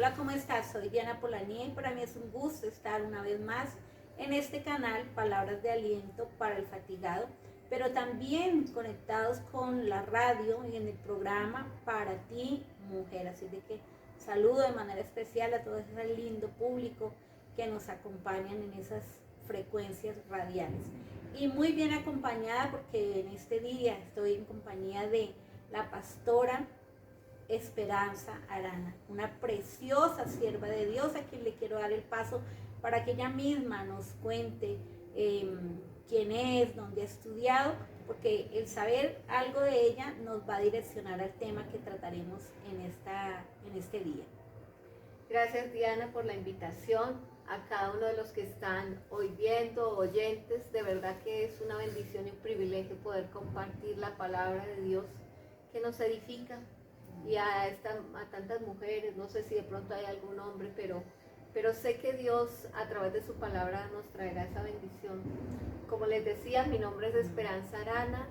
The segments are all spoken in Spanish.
Hola, ¿cómo estás? Soy Diana Polanía y para mí es un gusto estar una vez más en este canal, Palabras de Aliento para el Fatigado, pero también conectados con la radio y en el programa Para Ti, Mujer. Así de que saludo de manera especial a todo ese lindo público que nos acompañan en esas frecuencias radiales. Y muy bien acompañada porque en este día estoy en compañía de la pastora Esperanza Arana, una preciosa sierva de Dios a quien le quiero dar el paso para que ella misma nos cuente quién es, dónde ha estudiado, porque el saber algo de ella nos va a direccionar al tema que trataremos en este día. Gracias, Diana, por la invitación, a cada uno de los que están hoy viendo, oyentes. De verdad que es una bendición y un privilegio poder compartir la palabra de Dios que nos edifica, y a tantas mujeres. No sé si de pronto hay algún hombre, pero sé que Dios a través de su palabra nos traerá esa bendición. Como les decía, mi nombre es Esperanza Arana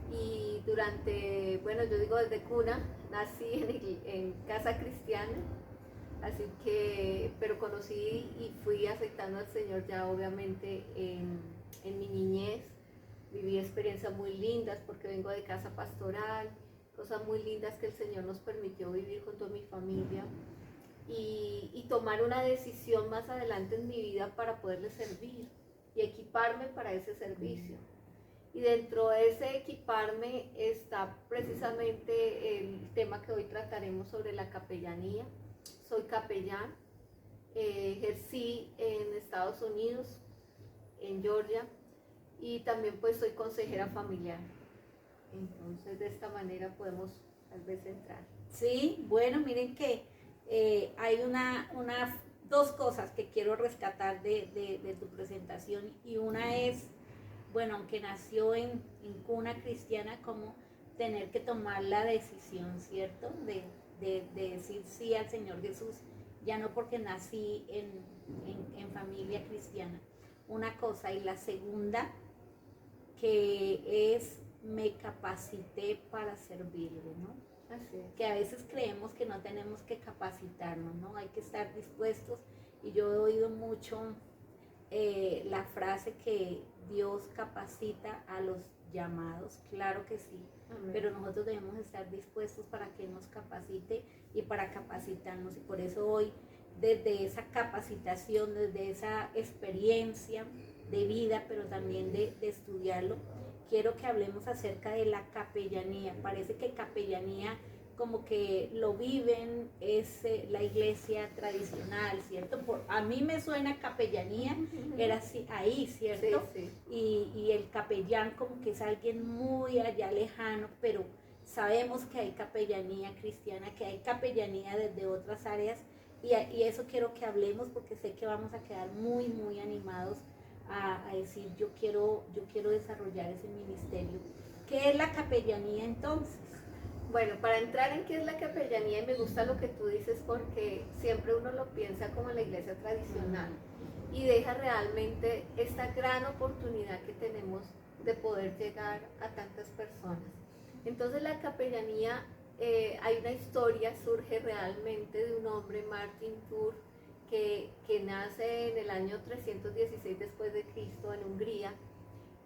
y yo digo desde cuna, nací en casa cristiana. Así que, pero conocí y fui aceptando al Señor ya obviamente en mi niñez. Viví experiencias muy lindas porque vengo de casa pastoral, cosas muy lindas que el Señor nos permitió vivir junto a mi familia y tomar una decisión más adelante en mi vida para poderle servir y equiparme para ese servicio. Y dentro de ese equiparme está precisamente el tema que hoy trataremos sobre la capellanía. Soy capellán, ejercí en Estados Unidos, en Georgia, y también pues soy consejera familiar. Entonces de esta manera podemos tal vez entrar. Sí, bueno, miren que hay dos cosas que quiero rescatar de tu presentación, y una es, bueno, aunque nació en cuna cristiana, como tener que tomar la decisión, ¿cierto? De decir sí al Señor Jesús, ya no porque nací en familia cristiana. Una cosa, y la segunda, que es me capacité para servirle, ¿no? Así es. Que a veces creemos que no tenemos que capacitarnos, ¿no? Hay que estar dispuestos, y yo he oído mucho la frase que Dios capacita a los llamados, claro que sí. Amén. Pero nosotros debemos estar dispuestos para que nos capacite y para capacitarnos, y por eso hoy, desde esa capacitación, desde esa experiencia de vida, pero también de estudiarlo, quiero que hablemos acerca de la capellanía. Parece que capellanía como que lo viven, es la iglesia tradicional, ¿cierto? A mí me suena capellanía, era así, ahí, ¿cierto? Sí, sí. Y el capellán como que es alguien muy allá lejano, pero sabemos que hay capellanía cristiana, que hay capellanía desde otras áreas, y eso quiero que hablemos, porque sé que vamos a quedar muy, muy animados a decir yo quiero desarrollar ese ministerio. ¿Qué es la capellanía entonces? Bueno, para entrar en qué es la capellanía, y me gusta lo que tú dices porque siempre uno lo piensa como en la iglesia tradicional y deja realmente esta gran oportunidad que tenemos de poder llegar a tantas personas. Entonces la capellanía, hay una historia, surge realmente de un hombre, Martin Tur, que nace en el año 316 después de Cristo en Hungría.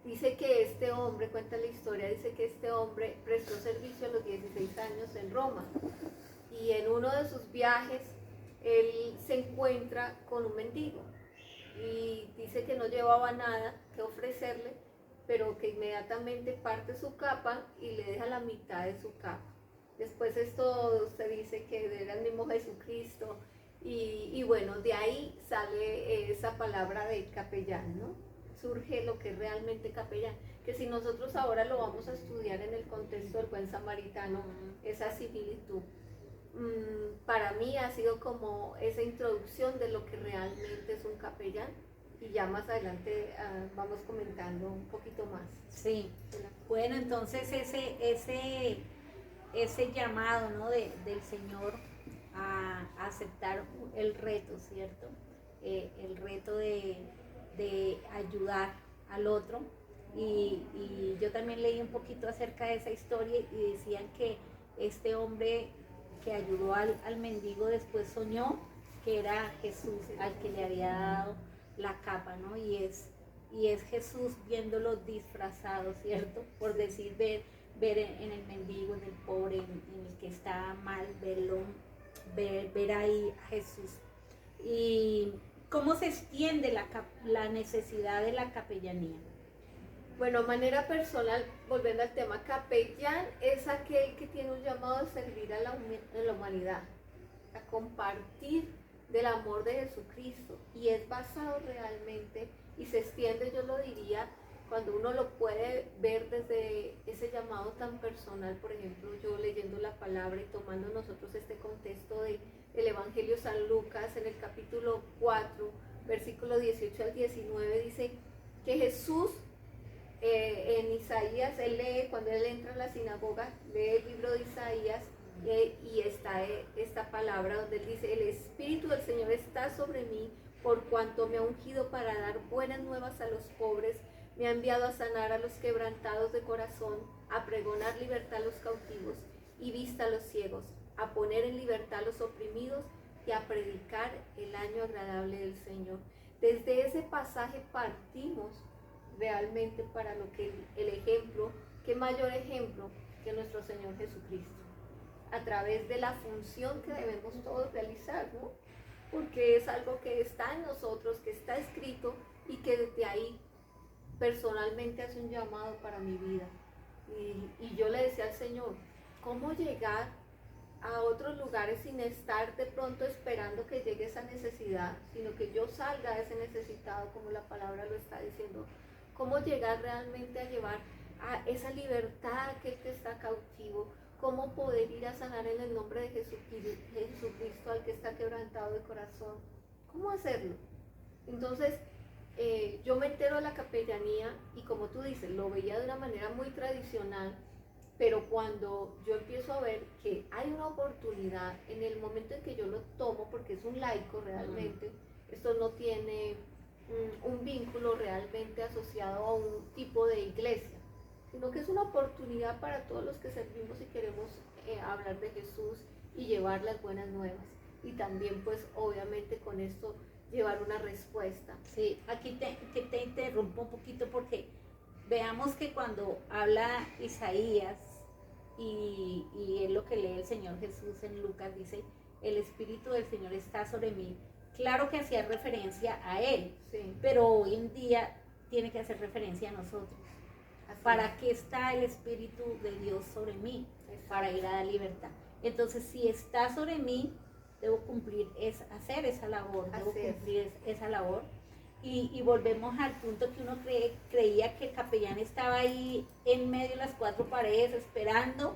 Dice que este hombre, cuenta la historia, dice que este hombre prestó servicio a los 16 años en Roma, y en uno de sus viajes él se encuentra con un mendigo y dice que no llevaba nada que ofrecerle, pero que inmediatamente parte su capa y le deja la mitad de su capa. Después esto se dice que era el mismo Jesucristo, y bueno, de ahí sale esa palabra de capellán, ¿no? Surge lo que es realmente capellán, que si nosotros ahora lo vamos a estudiar en el contexto del buen samaritano, esa similitud, para mí ha sido como esa introducción de lo que realmente es un capellán, y ya más adelante vamos comentando un poquito más. Sí, bueno, entonces ese llamado, ¿no? del Señor a aceptar el reto, ¿cierto? El reto de ayudar al otro. Y yo también leí un poquito acerca de esa historia, y decían que este hombre que ayudó al mendigo, después soñó que era Jesús al que le había dado la capa, ¿no? Y es Jesús viéndolo disfrazado, ¿cierto? Por decir, ver en el mendigo, en el pobre, en el que está mal, ver ahí a Jesús. Y cómo se extiende la necesidad de la capellanía. Bueno, manera personal, volviendo al tema, capellán es aquel que tiene un llamado a servir a la humanidad, a compartir del amor de Jesucristo, y es basado realmente y se extiende, yo lo diría, cuando uno lo puede ver desde ese llamado tan personal. Por ejemplo, yo leyendo la palabra y tomando nosotros este contexto del Evangelio San Lucas, en el capítulo 4, versículo 18 al 19, dice que Jesús en Isaías, él lee, cuando él entra a la sinagoga, lee el libro de Isaías, y está esta palabra donde él dice: el Espíritu del Señor está sobre mí, por cuanto me ha ungido para dar buenas nuevas a los pobres, me ha enviado a sanar a los quebrantados de corazón, a pregonar libertad a los cautivos y vista a los ciegos, a poner en libertad a los oprimidos y a predicar el año agradable del Señor. Desde ese pasaje partimos realmente para lo que el ejemplo, qué mayor ejemplo que nuestro Señor Jesucristo, a través de la función que debemos todos realizar, ¿no? Porque es algo que está en nosotros, que está escrito, y que desde ahí personalmente hace un llamado para mi vida. Y yo le decía al Señor, ¿cómo llegar a otros lugares sin estar de pronto esperando que llegue esa necesidad, sino que yo salga de ese necesitado, como la palabra lo está diciendo? ¿Cómo llegar realmente a llevar a esa libertad a aquel que está cautivo? ¿Cómo poder ir a sanar en el nombre de Jesucristo al que está quebrantado de corazón? ¿Cómo hacerlo? Entonces, yo me entero de la capellanía y, como tú dices, lo veía de una manera muy tradicional, pero cuando yo empiezo a ver que hay una oportunidad en el momento en que yo lo tomo, porque es un laico realmente, esto no tiene un vínculo realmente asociado a un tipo de iglesia, sino que es una oportunidad para todos los que servimos y queremos hablar de Jesús y llevar las buenas nuevas. Y también, pues, obviamente con esto llevar una respuesta. Sí, aquí te interrumpo un poquito porque veamos que cuando habla Isaías y es lo que lee el Señor Jesús en Lucas, dice: el Espíritu del Señor está sobre mí. Claro que hacía referencia a Él, sí, pero hoy en día tiene que hacer referencia a nosotros. así ¿Para es. qué está el Espíritu de Dios sobre mí? Exacto. Para ir a dar libertad. Entonces, si está sobre mí, debo cumplir, hacer esa labor, debo Así es. cumplir esa labor. Y volvemos al punto que uno creía que el capellán estaba ahí en medio de las cuatro paredes esperando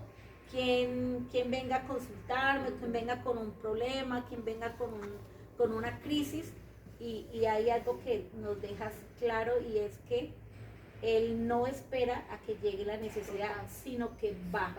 quien venga a consultarme, quien venga con un problema, quien venga con una crisis. Y hay algo que nos dejas claro, y es que él no espera a que llegue la necesidad, sino que va.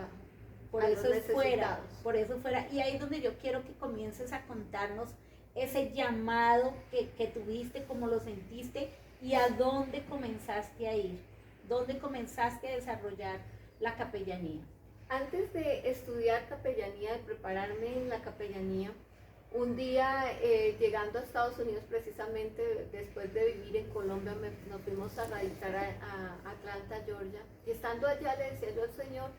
Por A eso los es fuera, necesitados. por eso fuera. Y ahí es donde yo quiero que comiences a contarnos ese llamado que tuviste, cómo lo sentiste y a dónde comenzaste a ir, dónde comenzaste a desarrollar la capellanía. Antes de estudiar capellanía, de prepararme en la capellanía, un día llegando a Estados Unidos, precisamente después de vivir en Colombia, nos fuimos a radicar a Atlanta, Georgia, y estando allá le decía yo al Señor: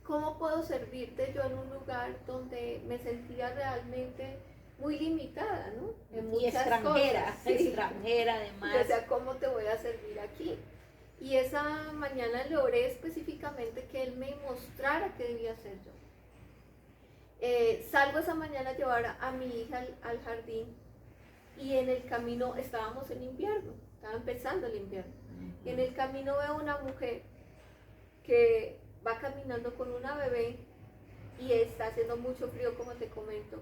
¿cómo puedo servirte yo en un lugar donde me sentía realmente muy limitada, ¿no? En Y muchas extranjera, cosas, sí. extranjera además. O sea, ¿cómo te voy a servir aquí? Y esa mañana le oré específicamente que Él me mostrara qué debía hacer yo. Salgo esa mañana a llevar a mi hija al jardín, y en el camino estábamos en invierno, estaba empezando el invierno. Y en el camino veo una mujer que va caminando con una bebé y está haciendo mucho frío, como te comento.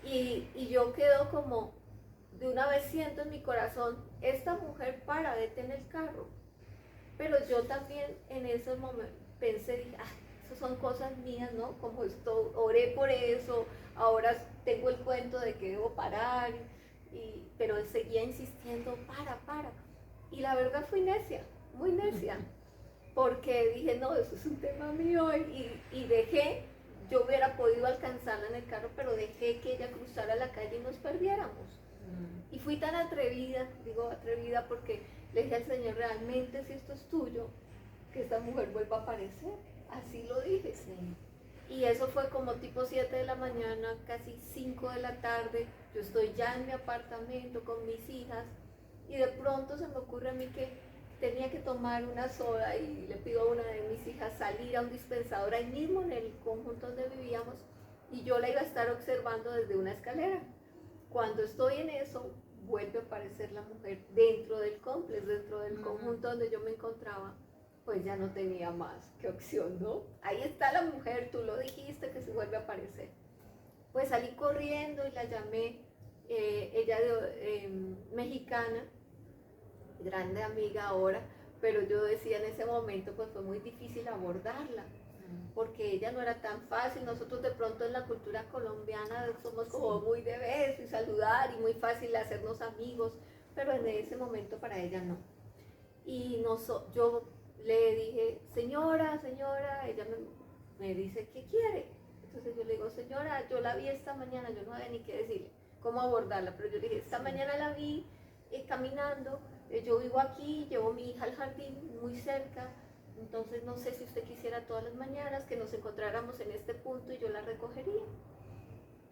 Y yo quedo como, de una vez siento en mi corazón: esta mujer para, detén el carro. Pero yo también en ese momento pensé, dije, esas son cosas mías, ¿no? Como esto, oré por eso, ahora tengo el cuento de que debo parar, pero seguía insistiendo: para. Y la verdad fui necia, muy necia, porque dije: no, eso es un tema mío, y dejé. yo hubiera podido alcanzarla en el carro, pero dejé que ella cruzara la calle y nos perdiéramos. Y fui tan atrevida, digo atrevida porque le dije al Señor, realmente si esto es tuyo, que esta mujer vuelva a aparecer. Así lo dije. Sí. Y eso fue como tipo 7 de la mañana, casi 5 de la tarde. Yo estoy ya en mi apartamento con mis hijas y de pronto se me ocurre a mí que tenía que tomar una soda y le pido a una de mis hijas salir a un dispensador ahí mismo en el conjunto donde vivíamos y yo la iba a estar observando desde una escalera. Cuando estoy en eso, vuelve a aparecer la mujer dentro del complejo, dentro del conjunto donde yo me encontraba. Pues ya no tenía más que opción, ¿no? Ahí está la mujer, tú lo dijiste que se vuelve a aparecer. Pues salí corriendo y la llamé, ella mexicana, grande amiga ahora, pero yo decía en ese momento pues fue muy difícil abordarla, porque ella no era tan fácil. Nosotros de pronto en la cultura colombiana somos como muy de beso y saludar y muy fácil hacernos amigos, pero en ese momento para ella no. Y yo le dije, señora, ella me dice, ¿qué quiere? Entonces yo le digo, señora, yo la vi esta mañana, yo no sabía ni qué decirle, cómo abordarla, pero yo le dije, esta mañana la vi caminando, yo vivo aquí, llevo mi hija al jardín muy cerca, entonces no sé si usted quisiera todas las mañanas que nos encontráramos en este punto y yo la recogería.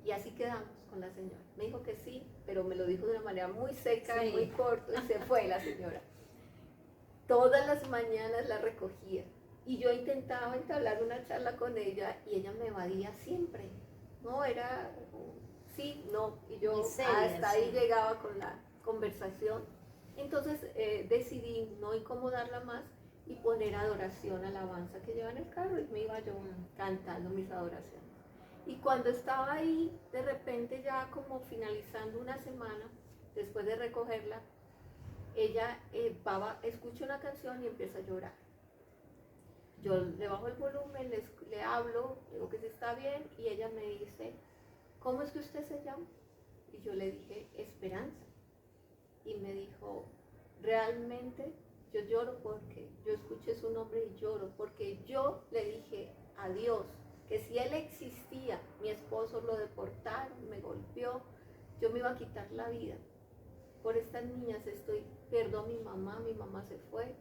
Y así quedamos con la señora. Me dijo que sí, pero me lo dijo de una manera muy seca, muy corto, y se fue la señora. Todas las mañanas la recogía y yo intentaba entablar una charla con ella y ella me evadía siempre. No, era sí, no, y yo hasta ahí llegaba con la conversación. Entonces decidí no incomodarla más y poner adoración, alabanza que lleva en el carro y me iba yo cantando mis adoraciones. Y cuando estaba ahí, de repente ya como finalizando una semana, después de recogerla, ella escucha una canción y empieza a llorar. Yo le bajo el volumen, le hablo, digo que sí está bien y ella me dice, ¿cómo es que usted se llama? Y yo le dije, Esperanza. Y me dijo, realmente yo lloro porque yo escuché su nombre y lloro, porque yo le dije a Dios que si Él existía, mi esposo lo deportaron, me golpeó, yo me iba a quitar la vida. Por estas niñas perdió a mi mamá se fue,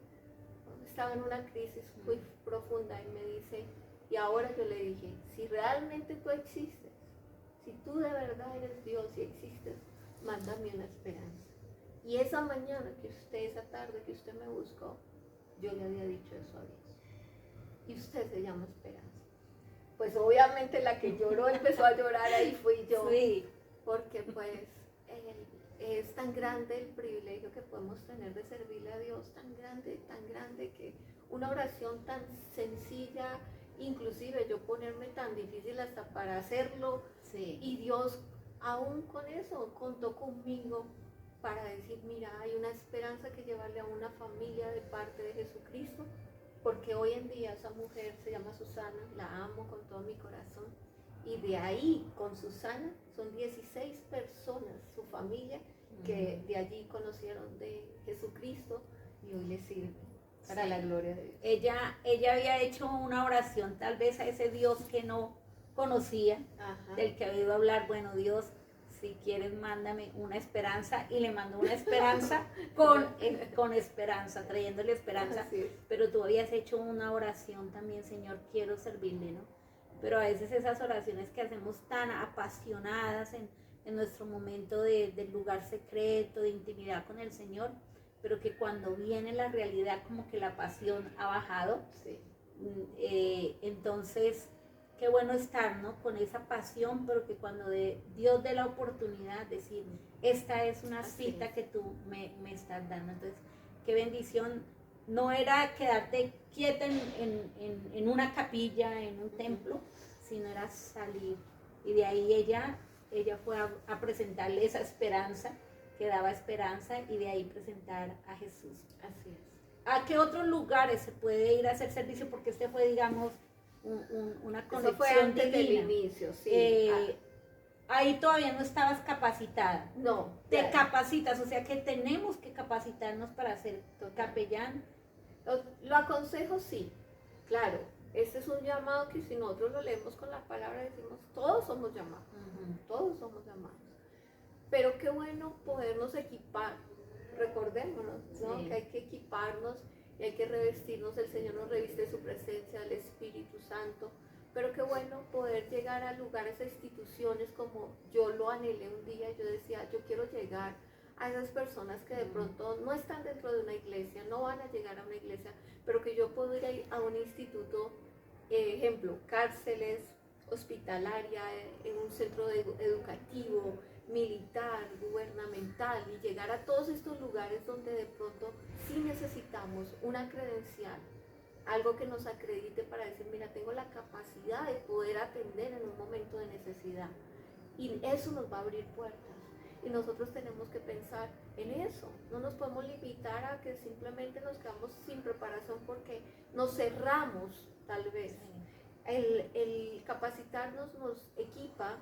estaba en una crisis muy profunda y me dice, y ahora yo le dije, si realmente tú existes, si tú de verdad eres Dios y existes, mándame una esperanza. Y esa mañana esa tarde que usted me buscó, yo le había dicho eso a Dios. Y usted se llama Esperanza. Pues obviamente la que lloró empezó a llorar, ahí fui yo. Sí. Porque pues es tan grande el privilegio que podemos tener de servirle a Dios, tan grande que una oración tan sencilla, inclusive yo ponerme tan difícil hasta para hacerlo, y Dios aún con eso contó conmigo para decir, mira, hay una esperanza que llevarle a una familia de parte de Jesucristo, porque hoy en día esa mujer se llama Susana, la amo con todo mi corazón, y de ahí con Susana son 16 personas, su familia, que de allí conocieron de Jesucristo y hoy le sirven para la gloria de Dios. Ella había hecho una oración tal vez a ese Dios que no conocía, del que había oído hablar, bueno, Dios, si quieres mándame una esperanza, y le mandó una esperanza con esperanza, trayéndole esperanza, pero tú habías hecho una oración también, Señor, quiero servirle, ¿no? Pero a veces esas oraciones que hacemos tan apasionadas en nuestro momento del lugar secreto, de intimidad con el Señor, pero que cuando viene la realidad como que la pasión ha bajado, entonces qué bueno estar, ¿no? Con esa pasión, pero que cuando Dios dé la oportunidad, decir, esta es una cita que tú me estás dando. Entonces, qué bendición. No era quedarte quieta en una capilla, en un templo, sino era salir. Y de ahí ella fue a presentarle esa esperanza, que daba esperanza, y de ahí presentar a Jesús. Así es. ¿A qué otros lugares se puede ir a hacer servicio? Porque este fue, digamos, una conexión. Eso fue antes divina. del inicio, sí. Ahí todavía no estabas capacitada. No. Te capacitas, o sea que tenemos que capacitarnos para ser capellán. Lo aconsejo, sí, claro. Este es un llamado que si nosotros lo leemos con la palabra decimos, todos somos llamados, todos somos llamados. Pero qué bueno podernos equipar, recordémonos, ¿no? Que hay que equiparnos y hay que revestirnos, el Señor nos reviste de su presencia, del Espíritu Santo, pero qué bueno poder llegar a lugares, a instituciones como yo lo anhelé un día, yo decía, yo quiero llegar a esas personas que de pronto no están dentro de una iglesia, no van a llegar a una iglesia, pero que yo puedo ir a un instituto, ejemplo, cárceles, hospitalaria, en un centro educativo, militar, gubernamental, y llegar a todos estos lugares donde de pronto sí necesitamos una credencial, algo que nos acredite para decir, mira, tengo la capacidad de poder atender en un momento de necesidad. Y eso nos va a abrir puertas. Y nosotros tenemos que pensar en eso. No nos podemos limitar a que simplemente nos quedamos sin preparación porque nos cerramos, tal vez. El capacitarnos nos equipa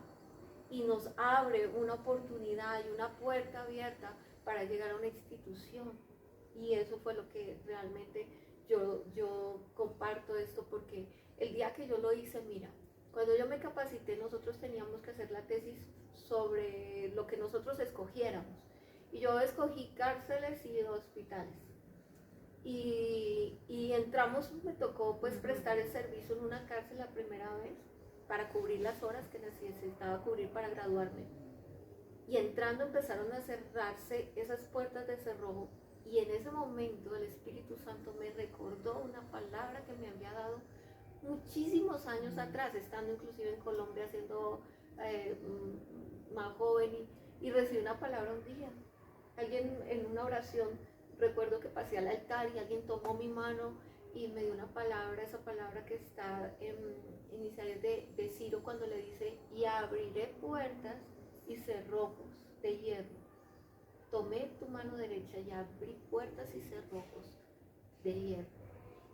y nos abre una oportunidad y una puerta abierta para llegar a una institución. Y eso fue lo que realmente yo comparto esto, porque el día que yo lo hice, mira, cuando yo me capacité, nosotros teníamos que hacer la tesis sobre lo que nosotros escogiéramos. Y yo escogí cárceles y hospitales. Y entramos, me tocó pues prestar el servicio en una cárcel la primera vez para cubrir las horas que necesitaba cubrir para graduarme. Y entrando empezaron a cerrarse esas puertas de cerrojo, y en ese momento el Espíritu Santo me recordó una palabra que me había dado muchísimos años atrás, estando inclusive en Colombia, siendo más joven, y recibí una palabra un día. Alguien en una oración, recuerdo que pasé al altar y alguien tomó mi mano y me dio una palabra, esa palabra que está en iniciales de Ciro, cuando le dice, y abriré puertas y cerrojos de hierro. Tomé tu mano derecha y abrí puertas y cerrojos de hierro.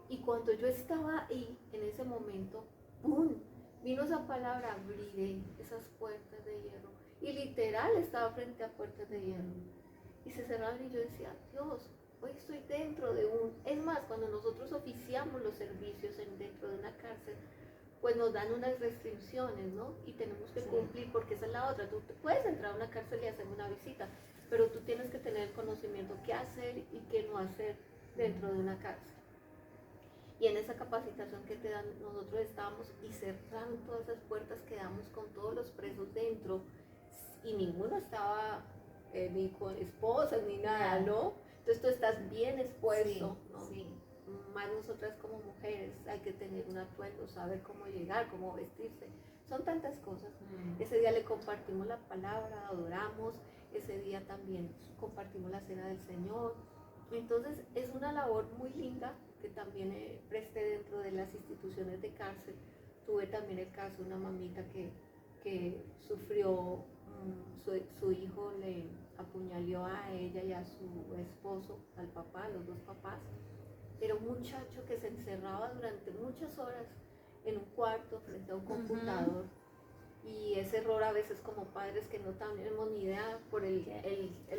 Y cuando yo estaba ahí, en ese momento, ¡pum!, vino esa palabra, abriré esas puertas de hierro. Y literal estaba frente a puertas de hierro. Y se cerraron y yo decía, Dios, hoy estoy dentro de un... Es más, cuando nosotros oficiamos los servicios dentro de una cárcel, pues nos dan unas restricciones, ¿no? Y tenemos que cumplir, porque esa es la otra. Tú puedes entrar a una cárcel y hacer una visita, pero tú tienes que tener el conocimiento qué hacer y qué no hacer dentro de una cárcel. Y en esa capacitación que te dan, nosotros estábamos y cerraron todas esas puertas, quedamos con todos los presos dentro y ninguno estaba ni con esposas ni nada, ¿no? Entonces tú estás bien expuesto, ¿no? Sí. Más nosotras como mujeres hay que tener un atuendo, saber cómo llegar, cómo vestirse. Son tantas cosas. Ese día le compartimos la palabra, adoramos. Ese día también compartimos la cena del Señor. Entonces es una labor muy linda que también presté dentro de las instituciones de cárcel. Tuve también el caso de una mamita que sufrió, su hijo le apuñaló a ella y a su esposo, al papá, a los dos papás. Era un muchacho que se encerraba durante muchas horas en un cuarto frente a un computador. Y ese error a veces como padres que no tenemos ni idea por el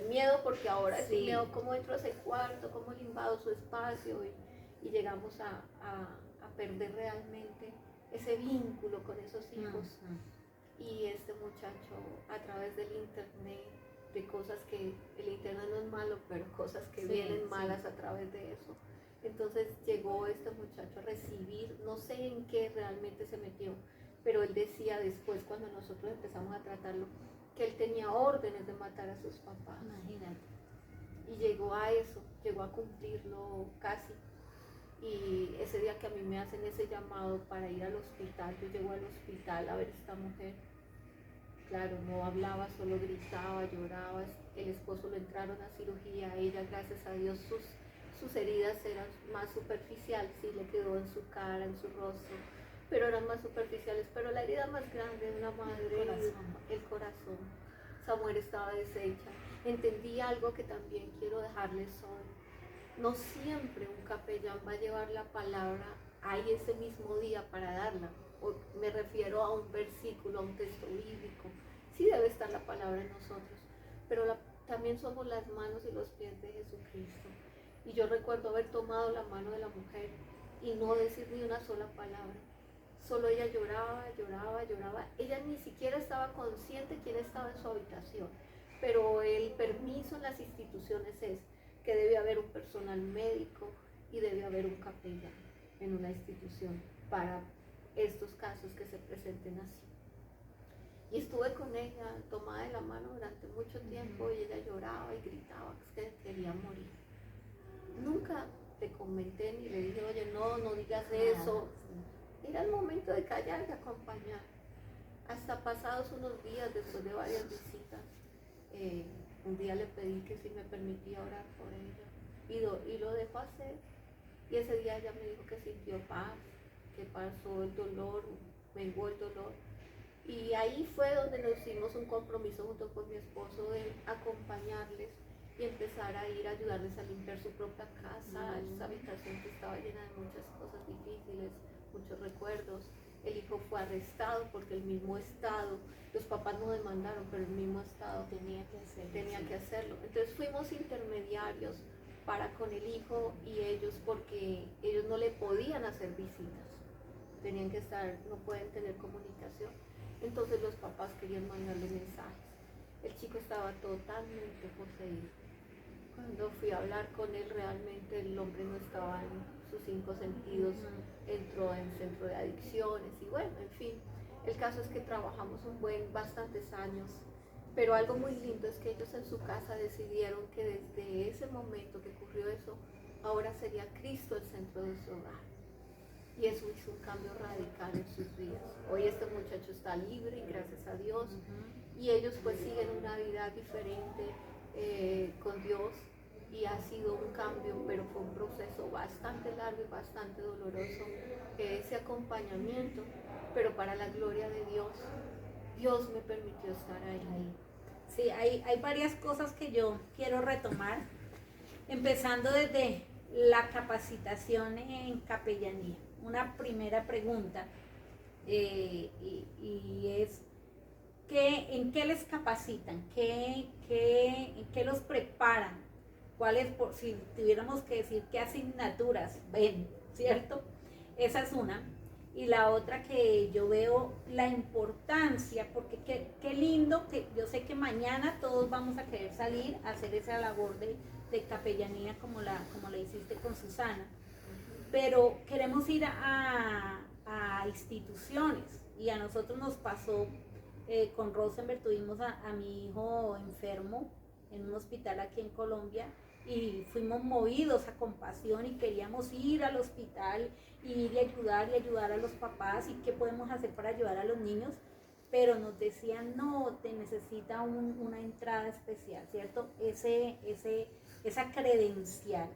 miedo, porque ahora es un miedo, cómo entro a ese cuarto, cómo le invado su espacio, y llegamos a perder realmente ese vínculo con esos hijos. Y este muchacho, a través del internet, de cosas que el internet no es malo, pero cosas que vienen malas a través de eso. Entonces llegó este muchacho a recibir, no sé en qué realmente se metió, pero él decía después, cuando nosotros empezamos a tratarlo, que él tenía órdenes de matar a sus papás. Imagínate. Y llegó a eso, llegó a cumplirlo casi. Y ese día que a mí me hacen ese llamado para ir al hospital, yo llego al hospital a ver a esta mujer. Claro, no hablaba, solo gritaba, lloraba. El esposo lo entraron a cirugía. Ella, gracias a Dios, sus heridas eran más superficiales, sí le quedó en su cara, en su rostro, pero eran más superficiales. Pero la herida más grande de una madre, el corazón. Esa mujer estaba deshecha. Entendí algo que también quiero dejarles hoy. No siempre un capellán va a llevar la palabra ahí ese mismo día para darla. O me refiero a un versículo, a un texto bíblico. Sí debe estar la palabra en nosotros, pero también somos las manos y los pies de Jesucristo. Y yo recuerdo haber tomado la mano de la mujer y no decir ni una sola palabra. Solo ella lloraba, lloraba, lloraba. Ella ni siquiera estaba consciente quién estaba en su habitación. Pero el permiso en las instituciones es que debe haber un personal médico y debe haber un capellán en una institución para estos casos que se presenten así. Y estuve con ella tomada de la mano durante mucho tiempo y ella lloraba y gritaba que quería morir. Nunca le comenté ni le dije, oye, no digas eso. Era el momento de callar, de acompañar. Hasta pasados unos días, después de varias visitas, un día le pedí que si me permitía orar por ella y lo dejó hacer. Y ese día ella me dijo que sintió paz, que pasó el dolor, menguó el dolor. Y ahí fue donde nos hicimos un compromiso junto con mi esposo de acompañarles y empezar a ir a ayudarles a limpiar su propia casa, esa habitación que estaba llena de muchas cosas difíciles, muchos recuerdos. El hijo fue arrestado porque el mismo Estado, los papás no demandaron, pero el mismo Estado tenía que hacerlo. Entonces fuimos intermediarios para con el hijo y ellos, porque ellos no le podían hacer visitas, tenían que estar, no pueden tener comunicación. Entonces los papás querían mandarle mensajes. El chico estaba totalmente poseído. Cuando fui a hablar con él, realmente el hombre no estaba en sus 5 sentidos, entró en centro de adicciones y bueno, en fin. El caso es que trabajamos bastantes años, pero algo muy lindo es que ellos en su casa decidieron que desde ese momento que ocurrió eso, ahora sería Cristo el centro de su hogar. Y eso hizo un cambio radical en sus vidas. Hoy este muchacho está libre, gracias a Dios, y ellos pues siguen una vida diferente con Dios, y ha sido un cambio, pero fue un proceso bastante largo y bastante doloroso, ese acompañamiento, pero para la gloria de Dios, Dios me permitió estar ahí. Sí, hay varias cosas que yo quiero retomar, empezando desde la capacitación en capellanía. Una primera pregunta y es, ¿en qué les capacitan? ¿En qué los preparan? ¿Cuáles, por si tuviéramos que decir, qué asignaturas ven, cierto? Esa es una. Y la otra que yo veo la importancia, porque qué lindo, que yo sé que mañana todos vamos a querer salir a hacer esa labor de capellanía como la hiciste con Susana, pero queremos ir a instituciones, y a nosotros nos pasó, con Rosenberg tuvimos a mi hijo enfermo en un hospital aquí en Colombia, y fuimos movidos a compasión y queríamos ir al hospital y ir y ayudar a los papás y qué podemos hacer para ayudar a los niños, pero nos decían, no, te necesita una entrada especial, ¿cierto? Esa credencial.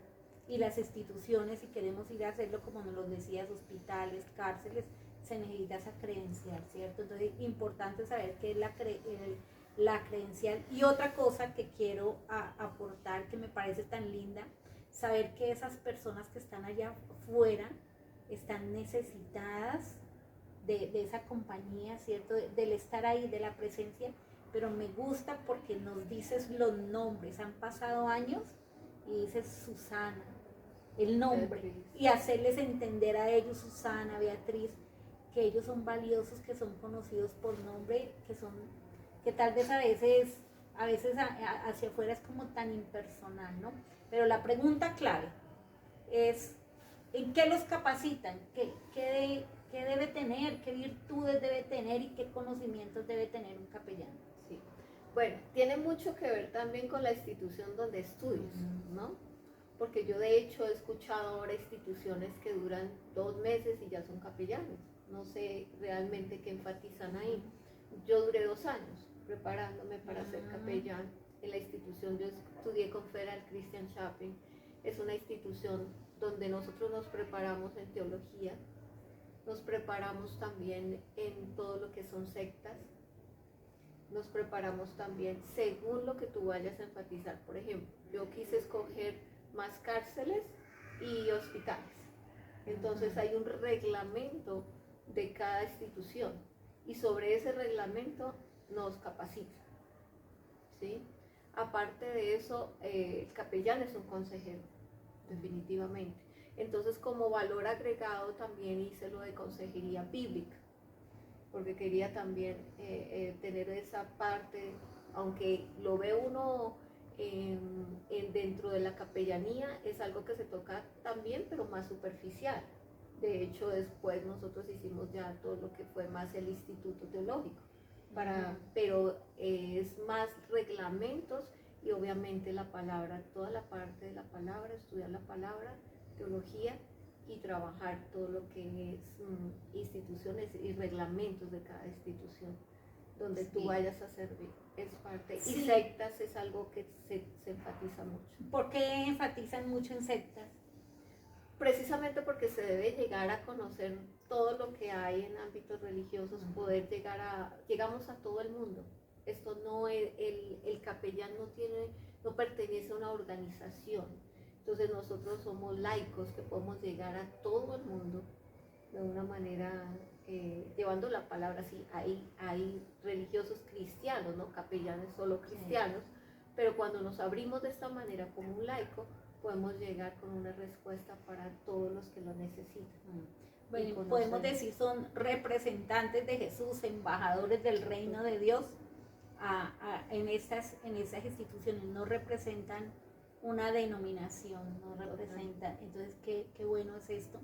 Y las instituciones, si queremos ir a hacerlo, como nos lo decías, hospitales, cárceles, se necesita esa credencial, ¿cierto? Entonces, importante saber qué es la credencial. Y otra cosa que quiero aportar, que me parece tan linda, saber que esas personas que están allá afuera están necesitadas de esa compañía, ¿cierto? Del estar ahí, de la presencia, pero me gusta porque nos dices los nombres, han pasado años y dices Susana, el nombre, Beatriz. Y hacerles entender a ellos, Susana, Beatriz, que ellos son valiosos, que son conocidos por nombre, que tal vez a veces hacia afuera es como tan impersonal, ¿no? Pero la pregunta clave es, ¿en qué los capacitan? ¿Qué debe tener? ¿Qué virtudes debe tener? ¿Y qué conocimientos debe tener un capellán? Sí. Bueno, tiene mucho que ver también con la institución donde estudias, ¿no? Porque yo de hecho he escuchado ahora instituciones que duran 2 meses y ya son capellanes. No sé realmente qué enfatizan ahí. Yo duré 2 años preparándome para ser capellán en la institución. Yo estudié con Federal Christian Chapel. Es una institución donde nosotros nos preparamos en teología, nos preparamos también en todo lo que son sectas, nos preparamos también según lo que tú vayas a enfatizar. Por ejemplo, yo quise escoger más cárceles y hospitales. Entonces hay un reglamento de cada institución y sobre ese reglamento nos capacitan, ¿sí? Aparte de eso, el capellán es un consejero, definitivamente. Entonces, como valor agregado, también hice lo de consejería bíblica, porque quería también tener esa parte, aunque lo ve uno dentro de la capellanía, es algo que se toca también, pero más superficial. De hecho, después nosotros hicimos ya todo lo que fue más el Instituto Teológico, pero es más reglamentos y obviamente la palabra, toda la parte de la palabra, estudiar la palabra, teología y trabajar todo lo que es instituciones y reglamentos de cada institución donde tú vayas a servir, es parte. Sí. Y sectas es algo que se enfatiza mucho. ¿Por qué enfatizan mucho en sectas? Precisamente porque se debe llegar a conocer todo lo que hay en ámbitos religiosos, poder llegamos a todo el mundo. Esto no es, el capellán no pertenece a una organización. Entonces nosotros somos laicos que podemos llegar a todo el mundo de una manera, llevando la palabra así. Hay religiosos cristianos, ¿no? Capellanes solo cristianos, pero cuando nos abrimos de esta manera como un laico, podemos llegar con una respuesta para todos los que lo necesitan. Bueno, podemos decir son representantes de Jesús, embajadores del reino de Dios en estas instituciones, no representan una denominación, no representan. Entonces, qué bueno es esto,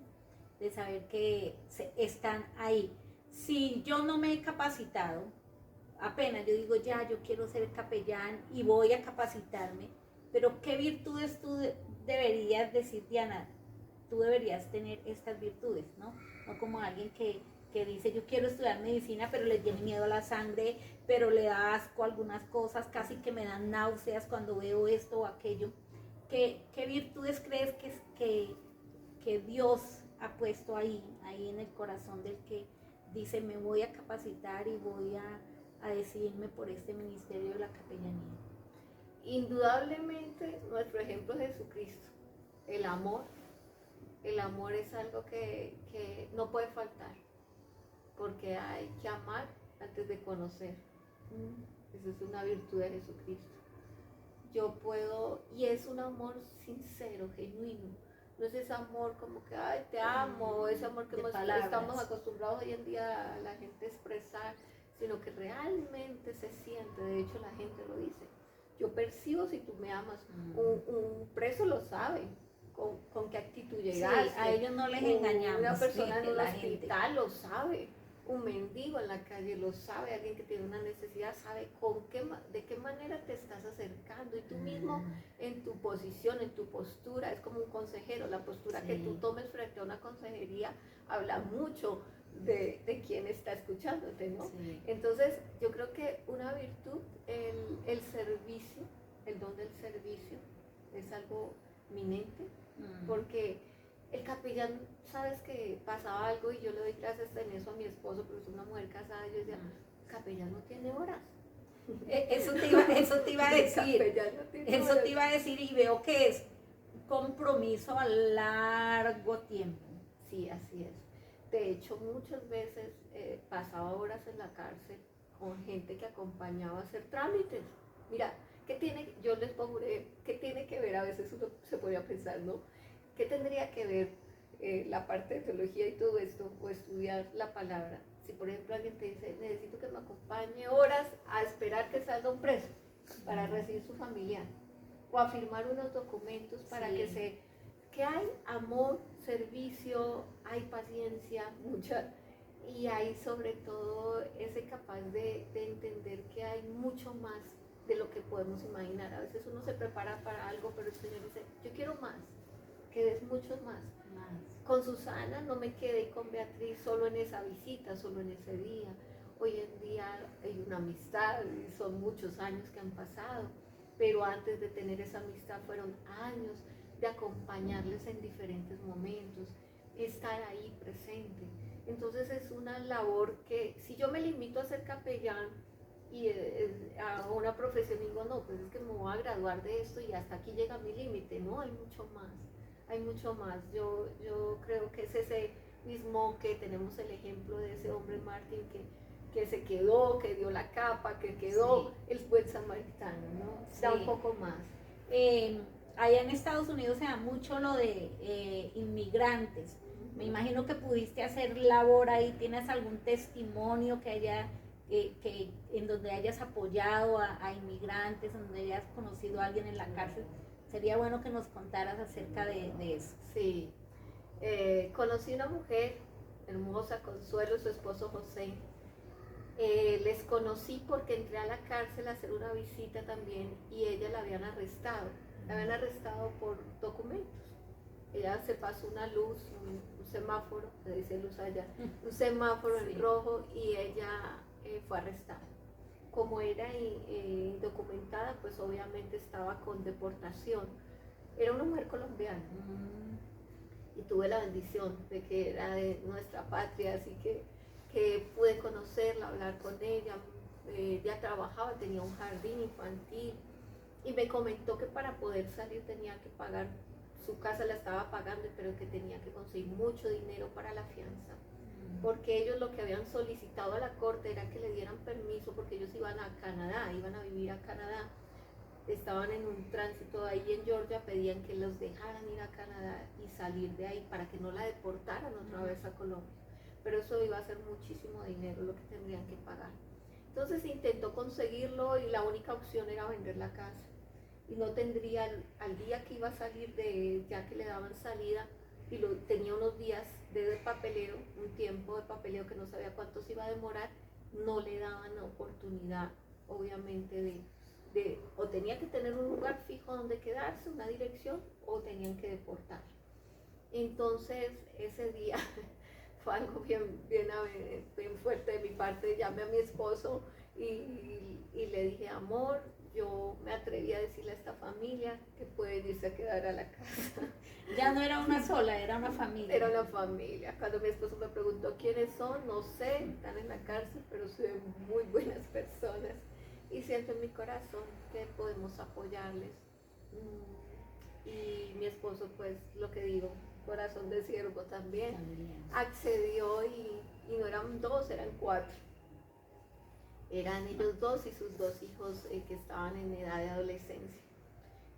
de saber que están ahí. Si yo no me he capacitado, apenas yo digo ya, yo quiero ser capellán y voy a capacitarme, pero ¿qué virtudes tú deberías decir, Diana? Tú deberías tener estas virtudes, ¿no? No como alguien que dice, yo quiero estudiar medicina, pero le tiene miedo a la sangre, pero le da asco a algunas cosas, casi que me dan náuseas cuando veo esto o aquello. ¿Qué virtudes crees que Dios ha puesto ahí en el corazón del que dice, me voy a capacitar y voy a decidirme por este ministerio de la capellanía? Indudablemente nuestro ejemplo es Jesucristo. El amor es algo que no puede faltar, porque hay que amar antes de conocer. Esa es una virtud de Jesucristo. Y es un amor sincero, genuino. No es ese amor como que, ay, te amo, ese amor que estamos acostumbrados hoy en día a la gente expresar, sino que realmente se siente. De hecho, la gente lo dice. Yo percibo si tú me amas. Un preso lo sabe, con qué actitud llegaste. Sí, a ellos no les engañamos. Una persona en un hospital lo sabe. Un mendigo en la calle lo sabe. Alguien que tiene una necesidad sabe de qué manera te estás acercando. Y tú mismo en tu posición, en tu postura, es como un consejero. La postura que tú tomes frente a una consejería habla mucho de quién está escuchándote, ¿no? Sí. Entonces, yo creo que una virtud, el servicio, el don del servicio, es algo eminente, porque el capellán, sabes que pasaba algo y yo le doy gracias en eso a mi esposo, pero es una mujer casada, y yo decía, el capellán no tiene horas. Eso te iba a decir, eso te iba a decir, y veo que es compromiso a largo tiempo. Sí, así es. De hecho, muchas veces pasaba horas en la cárcel con gente que acompañaba a hacer trámites. Mira, yo les pongo, ¿qué tiene que ver? A veces uno se podría pensar, ¿no? ¿Qué tendría que ver la parte de teología y todo esto, o estudiar la palabra? Si, por ejemplo, alguien te dice, necesito que me acompañe horas a esperar que salga un preso para recibir su familiar, o a firmar unos documentos para que hay amor, servicio, hay paciencia, mucha, y hay sobre todo ese capaz de entender que hay mucho más de lo que podemos imaginar. A veces uno se prepara para algo, pero el Señor dice, yo quiero más, que des mucho más. Con Susana no me quedé, y con Beatriz solo en esa visita, solo en ese día. Hoy en día hay una amistad, y son muchos años que han pasado, pero antes de tener esa amistad fueron años de acompañarles en diferentes momentos, estar ahí presente. Entonces es una labor que, si yo me limito a ser capellán y a una profesión, digo, no, pues es que me voy a graduar de esto y hasta aquí llega mi límite. No, hay mucho más, hay mucho más. Yo creo que es ese mismo que tenemos el ejemplo de ese hombre Martín que se quedó, que dio la capa, que quedó el buen samaritano, ¿no? Da un poco más. allá en Estados Unidos se da mucho lo de inmigrantes. Me imagino que pudiste hacer labor ahí. ¿Tienes algún testimonio que haya, en donde hayas apoyado a inmigrantes, en donde hayas conocido a alguien en la cárcel? Sería bueno que nos contaras acerca de eso. Sí, conocí una mujer hermosa, Consuelo, su esposo José. Les conocí porque entré a la cárcel a hacer una visita también y ella la habían arrestado. La habían arrestado por documentos. Ella se pasó una luz, un semáforo, se dice luz allá, un semáforo en rojo y ella fue arrestada. Como era indocumentada, pues obviamente estaba con deportación. Era una mujer colombiana y tuve la bendición de que era de nuestra patria, así que pude conocerla, hablar con ella. Ella trabajaba, tenía un jardín infantil y me comentó que para poder salir tenía que pagar, su casa la estaba pagando, pero que tenía que conseguir mucho dinero para la fianza, porque ellos lo que habían solicitado a la corte era que le dieran permiso, porque ellos iban a Canadá, iban a vivir a Canadá, estaban en un tránsito ahí en Georgia, pedían que los dejaran ir a Canadá y salir de ahí para que no la deportaran otra vez a Colombia, pero eso iba a ser muchísimo dinero lo que tendrían que pagar. Entonces intentó conseguirlo y la única opción era vender la casa y no tendría, al día que iba a salir ya que le daban salida, y tenía unos días de papeleo, un tiempo de papeleo que no sabía cuánto se iba a demorar, no le daban la oportunidad, obviamente, o tenía que tener un lugar fijo donde quedarse, una dirección, o tenían que deportar. Entonces, ese día fue algo bien fuerte de mi parte. Llamé a mi esposo y le dije, amor, yo me atreví a decirle a esta familia que pueden irse a quedar a la casa. Ya no era una sola, era una familia. Era una familia. Cuando mi esposo me preguntó quiénes son, no sé, están en la cárcel, pero son muy buenas personas. Y siento en mi corazón que podemos apoyarles. Y mi esposo, pues, lo que digo, corazón de siervo también, accedió y no eran dos, eran cuatro. Eran ellos dos y sus dos hijos que estaban en edad de adolescencia.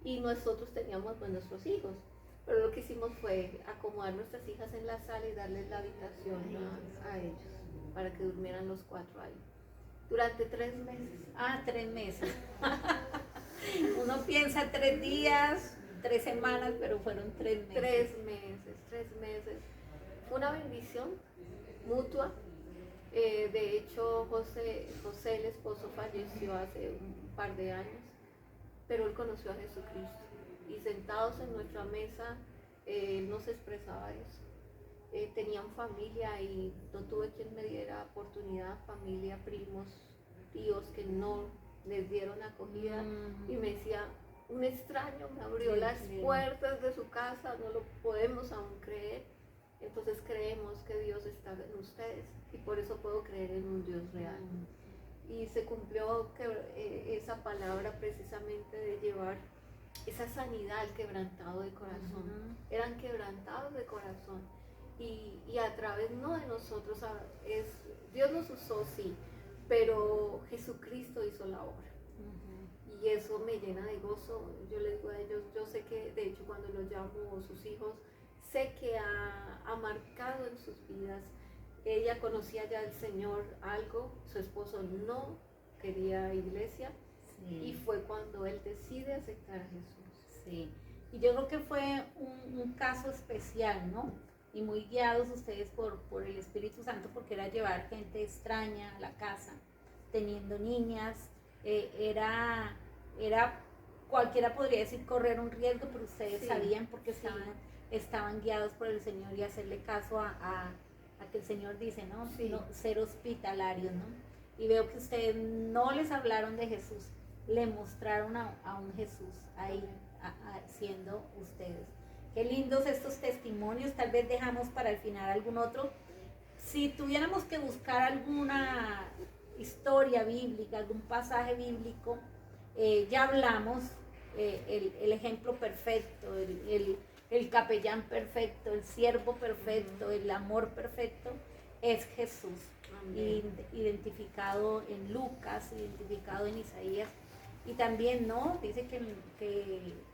Y nosotros teníamos pues nuestros hijos, pero lo que hicimos fue acomodar nuestras hijas en la sala y darles la habitación a ellos, para que durmieran los cuatro ahí. Durante 3 meses. 3 meses. Uno piensa 3 días, 3 semanas, pero fueron 3 meses. 3 meses. Fue una bendición mutua. De hecho, José, el esposo, falleció hace un par de años, pero él conoció a Jesucristo. Y sentados en nuestra mesa, él nos expresaba eso. Tenían familia y no tuve quien me diera oportunidad, familia, primos, tíos que no les dieron acogida. Y me decía, un extraño me abrió las puertas de su casa, no lo podemos aún creer. Entonces creemos que Dios está en ustedes y por eso puedo creer en un Dios real. Y se cumplió esa palabra precisamente de llevar esa sanidad al quebrantado de corazón. Eran quebrantados de corazón y a través no de nosotros, Dios nos usó, sí, pero Jesucristo hizo la obra. Y eso me llena de gozo. Yo les digo a ellos, yo sé que de hecho cuando los llamo sus hijos, sé que ha marcado en sus vidas. Ella conocía ya al Señor algo, su esposo no quería iglesia, y fue cuando él decide aceptar a Jesús. Sí, y yo creo que fue un caso especial, ¿no? Y muy guiados ustedes por el Espíritu Santo, porque era llevar gente extraña a la casa, teniendo niñas, era cualquiera podría decir correr un riesgo, pero ustedes sabían porque estaban guiados por el Señor y hacerle caso a que el Señor dice, ¿no? No, ser hospitalarios, ¿no? Y veo que ustedes no les hablaron de Jesús, le mostraron a un Jesús ahí, siendo ustedes. Qué lindos estos testimonios. Tal vez dejamos para el final algún otro. Si tuviéramos que buscar alguna historia bíblica, algún pasaje bíblico, ya hablamos, el ejemplo perfecto, el capellán perfecto, el siervo perfecto, el amor perfecto es Jesús, identificado en Lucas, identificado en Isaías. Y también, ¿no? Dice que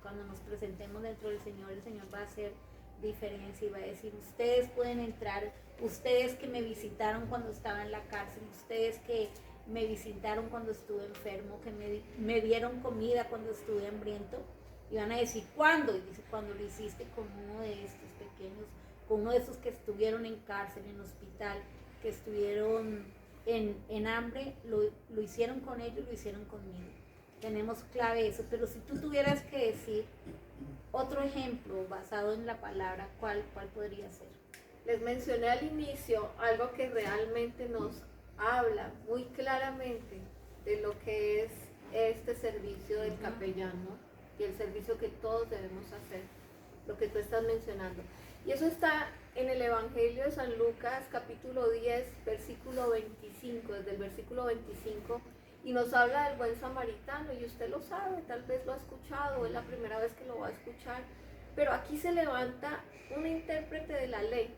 cuando nos presentemos dentro del Señor, el Señor va a hacer diferencia y va a decir, ustedes pueden entrar, ustedes que me visitaron cuando estaba en la cárcel, ustedes que me visitaron cuando estuve enfermo, que me dieron comida cuando estuve hambriento, y van a decir, ¿cuándo? Y dice, cuando lo hiciste con uno de estos pequeños, con uno de esos que estuvieron en cárcel, en hospital, que estuvieron en hambre, lo hicieron con ellos, lo hicieron conmigo. Tenemos clave eso, pero si tú tuvieras que decir otro ejemplo basado en la palabra, ¿cuál podría ser? Les mencioné al inicio algo que realmente nos habla muy claramente de lo que es este servicio del capellán, ¿no? Y el servicio que todos debemos hacer, lo que tú estás mencionando. Y eso está en el Evangelio de San Lucas, capítulo 10, versículo 25, desde el versículo 25, y nos habla del buen samaritano, y usted lo sabe, tal vez lo ha escuchado, es la primera vez que lo va a escuchar, pero aquí se levanta un intérprete de la ley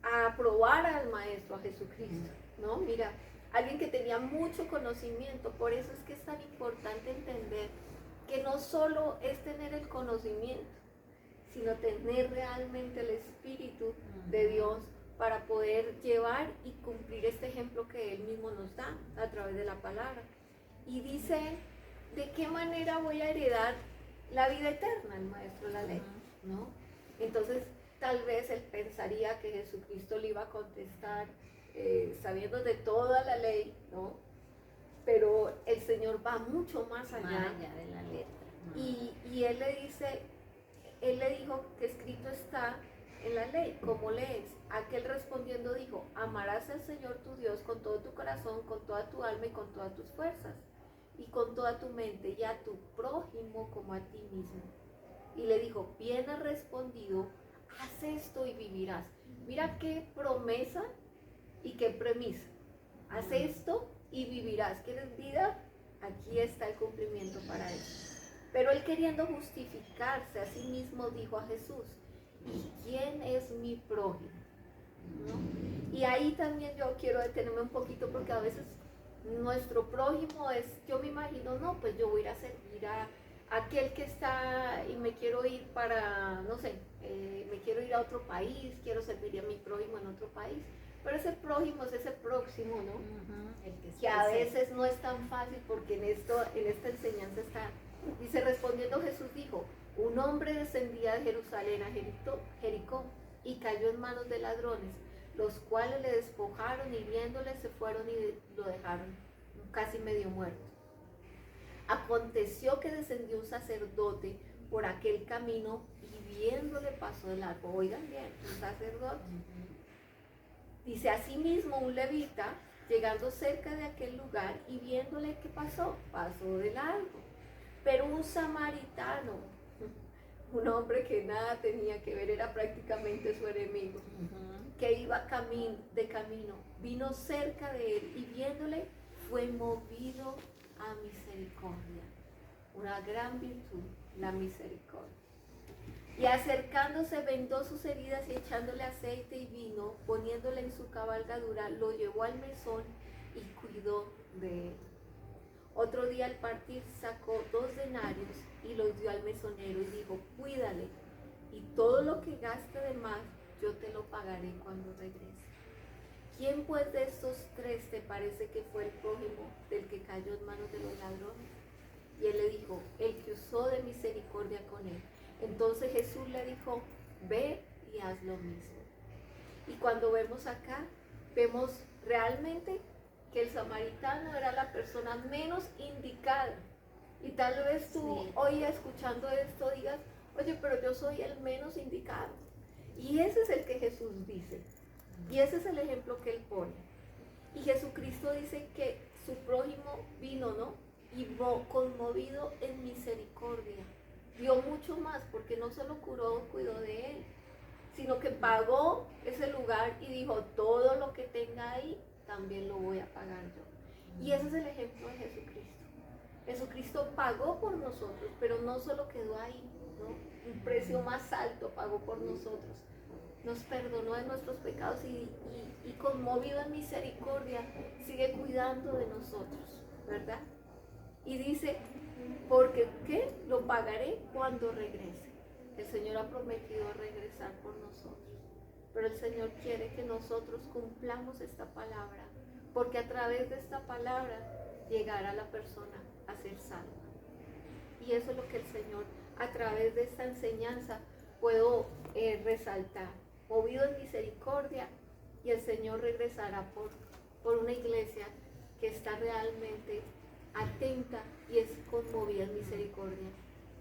a aprobar al Maestro, a Jesucristo, ¿no? Mira, alguien que tenía mucho conocimiento, por eso es que es tan importante entender que no solo es tener el conocimiento, sino tener realmente el Espíritu de Dios para poder llevar y cumplir este ejemplo que Él mismo nos da a través de la palabra. Y dice, ¿de qué manera voy a heredar la vida eterna, el Maestro de la ley? ¿No? Entonces, tal vez él pensaría que Jesucristo le iba a contestar sabiendo de toda la ley, ¿no? Pero el Señor va mucho más allá de la letra. Y Él le dice, Él le dijo que escrito está en la ley, ¿cómo lees? Aquel respondiendo dijo, amarás al Señor tu Dios con todo tu corazón, con toda tu alma y con todas tus fuerzas, y con toda tu mente, y a tu prójimo como a ti mismo. Y le dijo, bien has respondido, haz esto y vivirás. Mira qué promesa y qué premisa. Haz esto y vivirás. ¿Quieres vida? Aquí está el cumplimiento para eso. Pero él, queriendo justificarse a sí mismo, dijo a Jesús, ¿y quién es mi prójimo? ¿No? Y ahí también yo quiero detenerme un poquito, porque a veces nuestro prójimo es, yo me imagino, no, pues yo voy a ir a servir a aquel que está y me quiero ir para, no sé, me quiero ir a otro país, quiero servir a mi prójimo en otro país. Pero ese prójimo es ese próximo, ¿no? El que a veces no es tan fácil, porque en esta enseñanza está, dice, respondiendo Jesús dijo, un hombre descendía de Jerusalén a Jericó y cayó en manos de ladrones, los cuales le despojaron, y viéndole se fueron y lo dejaron casi medio muerto. Aconteció que descendió un sacerdote por aquel camino y viéndole pasó de largo. Oigan bien, un sacerdote. Dice, asimismo un levita, llegando cerca de aquel lugar y viéndole, ¿qué pasó? Pasó de largo. Pero un samaritano, un hombre que nada tenía que ver, era prácticamente su enemigo, que iba de camino, vino cerca de él y viéndole fue movido a misericordia. Una gran virtud, la misericordia. Y acercándose vendó sus heridas y echándole aceite y vino, poniéndole en su cabalgadura, lo llevó al mesón y cuidó de él. Otro día al partir sacó 2 denarios y los dio al mesonero y dijo, cuídale, y todo lo que gaste de más yo te lo pagaré cuando regrese. ¿Quién pues de estos 3 te parece que fue el prójimo del que cayó en manos de los ladrones? Y él le dijo, el que usó de misericordia con él. Entonces Jesús le dijo, ve y haz lo mismo. Y cuando vemos acá, vemos realmente que el samaritano era la persona menos indicada. Y tal vez tú hoy escuchando esto digas, oye, pero yo soy el menos indicado. Y ese es el que Jesús dice. Y ese es el ejemplo que él pone. Y Jesucristo dice que su prójimo vino, ¿no? Y conmovido en misericordia. Dio mucho más, porque no solo curó, cuidó de él, sino que pagó ese lugar y dijo, todo lo que tenga ahí, también lo voy a pagar yo. Y ese es el ejemplo de Jesucristo. Jesucristo pagó por nosotros, pero no solo quedó ahí, ¿no? Un precio más alto pagó por nosotros. Nos perdonó de nuestros pecados y conmovido en misericordia sigue cuidando de nosotros, ¿verdad? Y dice, porque ¿qué? Lo pagaré cuando regrese. El Señor ha prometido regresar por nosotros, pero el Señor quiere que nosotros cumplamos esta palabra, porque a través de esta palabra llegará la persona a ser salva. Y eso es lo que el Señor, a través de esta enseñanza, puedo resaltar. Movido en misericordia, y el Señor regresará por una iglesia que está realmente atenta y es conmovida en misericordia.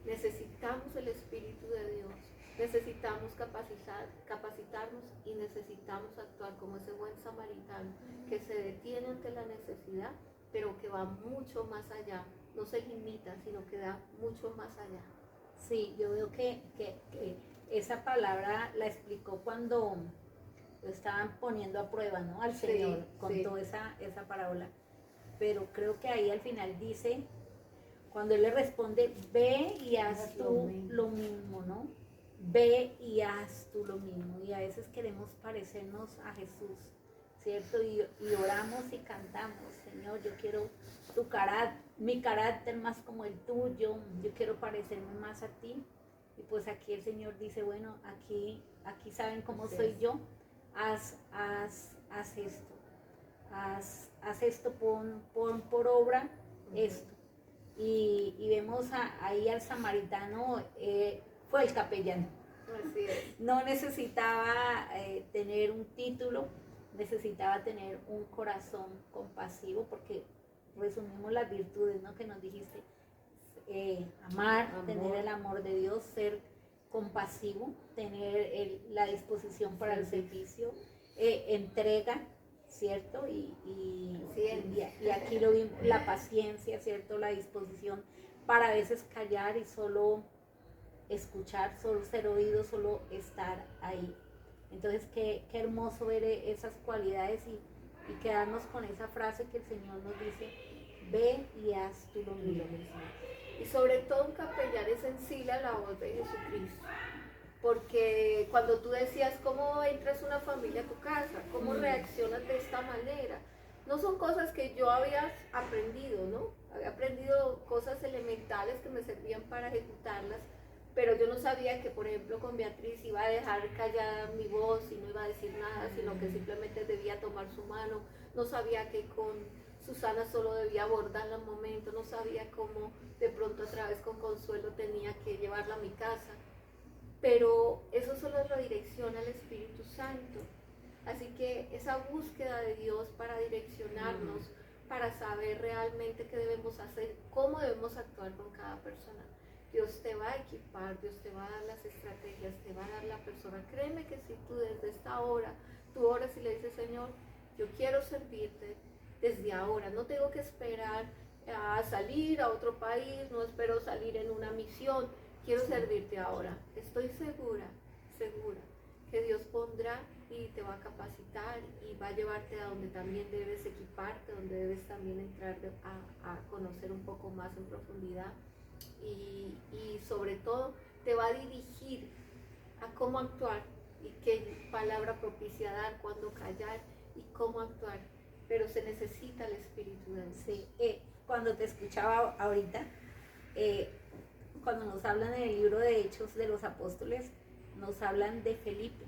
Necesitamos el Espíritu de Dios, necesitamos capacitarnos y necesitamos actuar como ese buen samaritano que se detiene ante la necesidad, pero que va mucho más allá, no se limita, sino que da mucho más allá. Sí, yo veo que esa palabra la explicó cuando lo estaban poniendo a prueba, ¿no? Al Señor, contó esa parábola. Pero creo que ahí al final dice, cuando Él le responde, ve y haz tú lo mismo, ¿no? Ve y haz tú lo mismo. Y a veces queremos parecernos a Jesús, ¿cierto? Y oramos y cantamos, Señor, yo quiero mi carácter más como el tuyo, yo quiero parecerme más a ti. Y pues aquí el Señor dice, bueno, aquí saben cómo soy yo, haz esto, haz esto, pon por obra esto. Y vemos ahí al samaritano, fue el capellán. Así es. No necesitaba tener un título, necesitaba tener un corazón compasivo, porque resumimos las virtudes, ¿no? Que nos dijiste, amar, tener el amor de Dios, ser compasivo, tener la disposición para el servicio, entrega, ¿cierto? Y aquí lo vimos, la paciencia, ¿cierto? La disposición para a veces callar y solo escuchar, solo ser oído, solo estar ahí. Entonces, qué hermoso ver esas cualidades y quedarnos con esa frase que el Señor nos dice, ve y haz tú lo mismo. Y sobre todo un capellán es sensible a la voz de Jesucristo. Porque cuando tú decías cómo entras una familia a tu casa, cómo reaccionas de esta manera, no son cosas que yo había aprendido, ¿no? Había aprendido cosas elementales que me servían para ejecutarlas, pero yo no sabía que, por ejemplo, con Beatriz iba a dejar callada mi voz y no iba a decir nada, sino que simplemente debía tomar su mano. No sabía que con Susana solo debía abordarla un momento, no sabía cómo de pronto otra vez con Consuelo tenía que llevarla a mi casa. Pero eso solo es la dirección al Espíritu Santo. Así que esa búsqueda de Dios para direccionarnos, para saber realmente qué debemos hacer, cómo debemos actuar con cada persona. Dios te va a equipar, Dios te va a dar las estrategias, te va a dar la persona. Créeme que si tú desde esta hora, tú oras y le dices, Señor, yo quiero servirte desde ahora, no tengo que esperar a salir a otro país, no espero salir en una misión, quiero servirte ahora. Estoy segura que Dios pondrá y te va a capacitar y va a llevarte a donde también debes equiparte, donde debes también entrar a conocer un poco más en profundidad y sobre todo te va a dirigir a cómo actuar y qué palabra propicia dar, cuándo callar y cómo actuar. Pero se necesita el Espíritu de Dios. Sí, cuando te escuchaba ahorita, cuando nos hablan en el libro de Hechos de los Apóstoles, nos hablan de Felipe.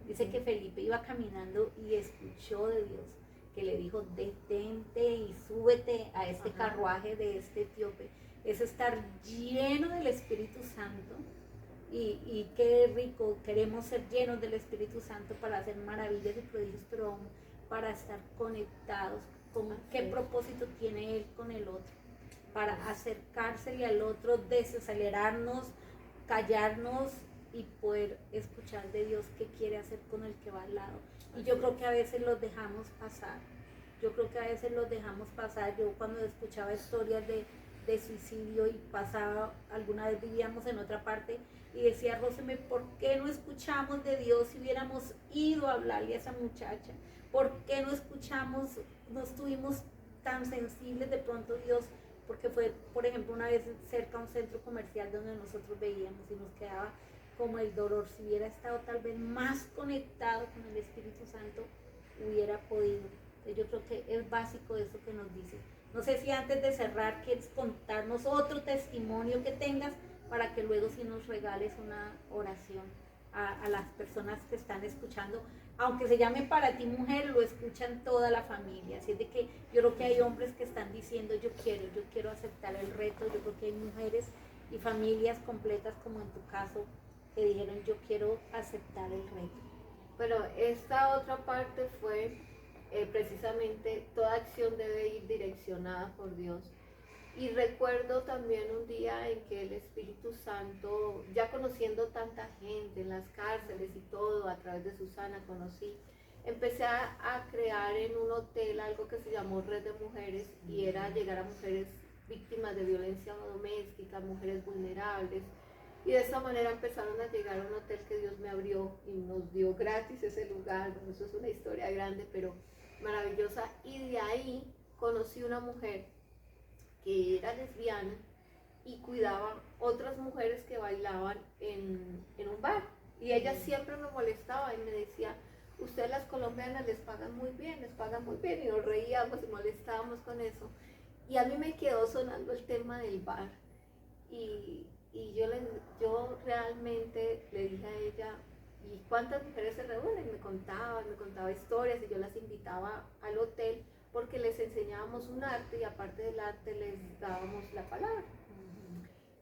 Dice que Felipe iba caminando y escuchó de Dios, que le dijo, detente y súbete a este carruaje de este etíope. Es estar lleno del Espíritu Santo. Y qué rico, queremos ser llenos del Espíritu Santo para hacer maravillas y prodigios, pero aún para estar conectados con qué propósito tiene Él con el otro, para acercársele al otro, desacelerarnos, callarnos y poder escuchar de Dios qué quiere hacer con el que va al lado. Y yo creo que a veces los dejamos pasar, yo cuando escuchaba historias de suicidio y pasaba, alguna vez vivíamos en otra parte y decía, Róseme, ¿por qué no escuchamos de Dios si hubiéramos ido a hablarle a esa muchacha? ¿Por qué no escuchamos, no estuvimos tan sensibles de pronto Dios? Porque fue, por ejemplo, una vez cerca a un centro comercial donde nosotros veíamos y nos quedaba como el dolor. Si hubiera estado tal vez más conectado con el Espíritu Santo, hubiera podido. Entonces yo creo que es básico eso que nos dice, No sé si antes de cerrar quieres contarnos otro testimonio que tengas para que luego sí nos regales una oración a las personas que están escuchando. Aunque se llame Para ti mujer, lo escuchan toda la familia. Así es de que yo creo que hay hombres que están diciendo yo quiero aceptar el reto. Yo creo que hay mujeres y familias completas como en tu caso que dijeron yo quiero aceptar el reto. Bueno, esta otra parte fue precisamente toda acción debe ir direccionada por Dios. Y recuerdo también un día en que el Espíritu Santo, ya conociendo tanta gente en las cárceles y todo, a través de Susana conocí, empecé a crear en un hotel algo que se llamó Red de Mujeres y era llegar a mujeres víctimas de violencia doméstica, mujeres vulnerables. Y de esta manera empezaron a llegar a un hotel que Dios me abrió y nos dio gratis ese lugar. Bueno, eso es una historia grande, pero maravillosa. Y de ahí conocí una mujer que era lesbiana y cuidaba otras mujeres que bailaban en un bar. Y ella siempre me molestaba y me decía, ustedes las colombianas les pagan muy bien, y nos reíamos y molestábamos con eso. Y a mí me quedó sonando el tema del bar. Y yo realmente le dije a ella, ¿y cuántas mujeres se reúnen? Me contaba historias y yo las invitaba al hotel porque les enseñábamos un arte y aparte del arte les dábamos la palabra.